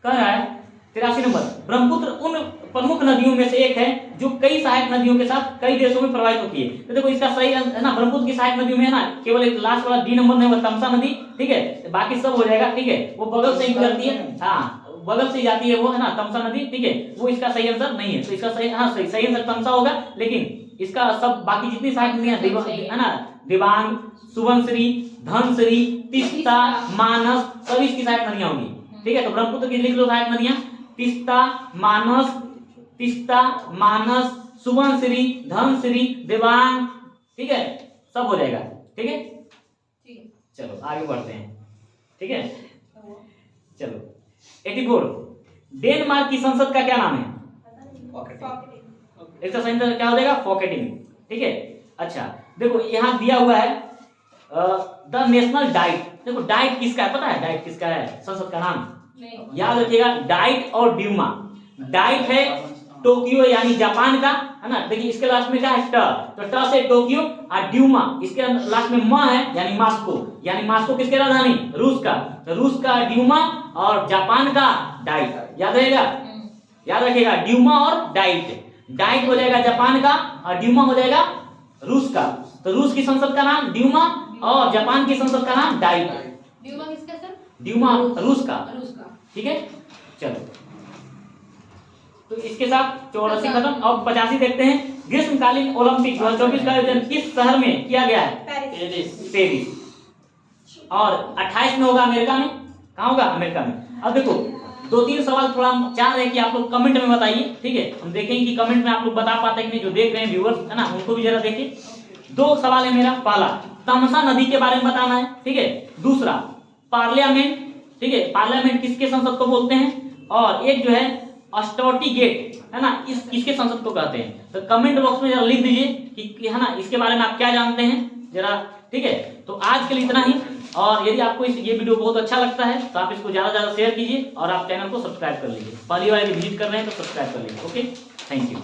कह रहा है 83 नंबर, ब्रह्मपुत्र उन प्रमुख नदियों में से एक है जो कई सहायक नदियों के साथ कई देशों में प्रवाहित होती है। तो देखो इसका सही है ना, ब्रह्मपुत्र की सहायक नदियों में है ना केवल एक लास्ट वाला डी नंबर नहीं होगा, तमसा नदी, ठीक है। बाकी सब हो जाएगा, ठीक है। वो बगल से ही गुजरती है, हाँ बगल से जाती है वो, है ना, तमसा नदी, ठीक है। वो इसका सही आंसर नहीं है। तो इसका सही, हाँ सही आंसर तमसा होगा, लेकिन इसका सब बाकी जितनी सहायक नदियां है ना, दिबांग, सुबनसिरी, धनसिरी, तीस्ता, मानस, सभी इसकी सहायक नदियां होंगी, ठीक है। तो ब्रह्मपुत्र की लिख लो सहायक नदियां, तीस्ता, मानस, सुबनसिरी, धनसिरी, दिबांग, ठीक है, सब हो जाएगा, ठीक है। चलो आगे बढ़ते हैं, ठीक है। चलो 84, डेनमार्क की संसद का क्या नाम है? इसका सही आंसर क्या हो जाएगा? पॉकेटिंग, ठीक है। अच्छा देखो यहाँ दिया हुआ है द नेशनल डाइट। देखो डाइट किसका है पता है? डाइट किसका है? संसद का नाम याद रखिएगा, डाइट और ड्यूमा। डाइट है टोक्यो यानी जापान का, है ना। देखिए इसके लास्ट में क्या है? ट, तो ट से टोक्यो, और ड्यूमा इसके लास्ट में म है यानी मास्को। यानी मास्को किसके राजधानी? रूस का। तो रूस का ड्यूमा और जापान का डाइट, याद रहेगा, याद रखिएगा, ड्यूमा और डाइट। डाइट हो जाएगा जापान का और ड्यूमा हो जाएगा रूस का। तो रूस की संसद का नाम ड्यूमा और जापान की संसद का नाम डाइट। ड्यूमा किसका सर? ड्यूमा रूस का, ठीक है। चलो तो इसके साथ 84 खत्म। अब 85 देखते हैं। ग्रीष्मकालीन ओलंपिक 2024 का आयोजन किस शहर में किया गया है? पेरिस। और 28 में होगा अमेरिका में। कहाँ होगा? अमेरिका में। अब देखो 2-3 सवाल थोड़ा हम चाह रहे हैं कि आप लोग कमेंट में बताइए, ठीक है। हम देखेंगे कि कमेंट में आप लोग बता पाते हैं कि नहीं, जो देख रहे हैं व्यूअर्स है ना, उनको भी जरा देखिए। 2 सवाल है मेरा। पहला तमसा नदी के बारे में बताना है, ठीक है। दूसरा पार्लियामेंट, ठीक है, पार्लियामेंट किसके संसद को बोलते हैं। और एक जो है अस्टोटी गेट है ना, इस किसके संसद को कहते हैं। तो कमेंट बॉक्स में जरा लिख दीजिए कि है ना, इसके बारे में आप क्या जानते हैं जरा, ठीक है। तो आज के लिए इतना ही। और यदि आपको ये वीडियो बहुत अच्छा लगता है तो आप इसको ज्यादा से ज्यादा शेयर कीजिए और आप चैनल को सब्सक्राइब कर लीजिए। पहली बार यदि विजिट कर रहे हैं तो सब्सक्राइब कर लीजिए। Okay, thank you.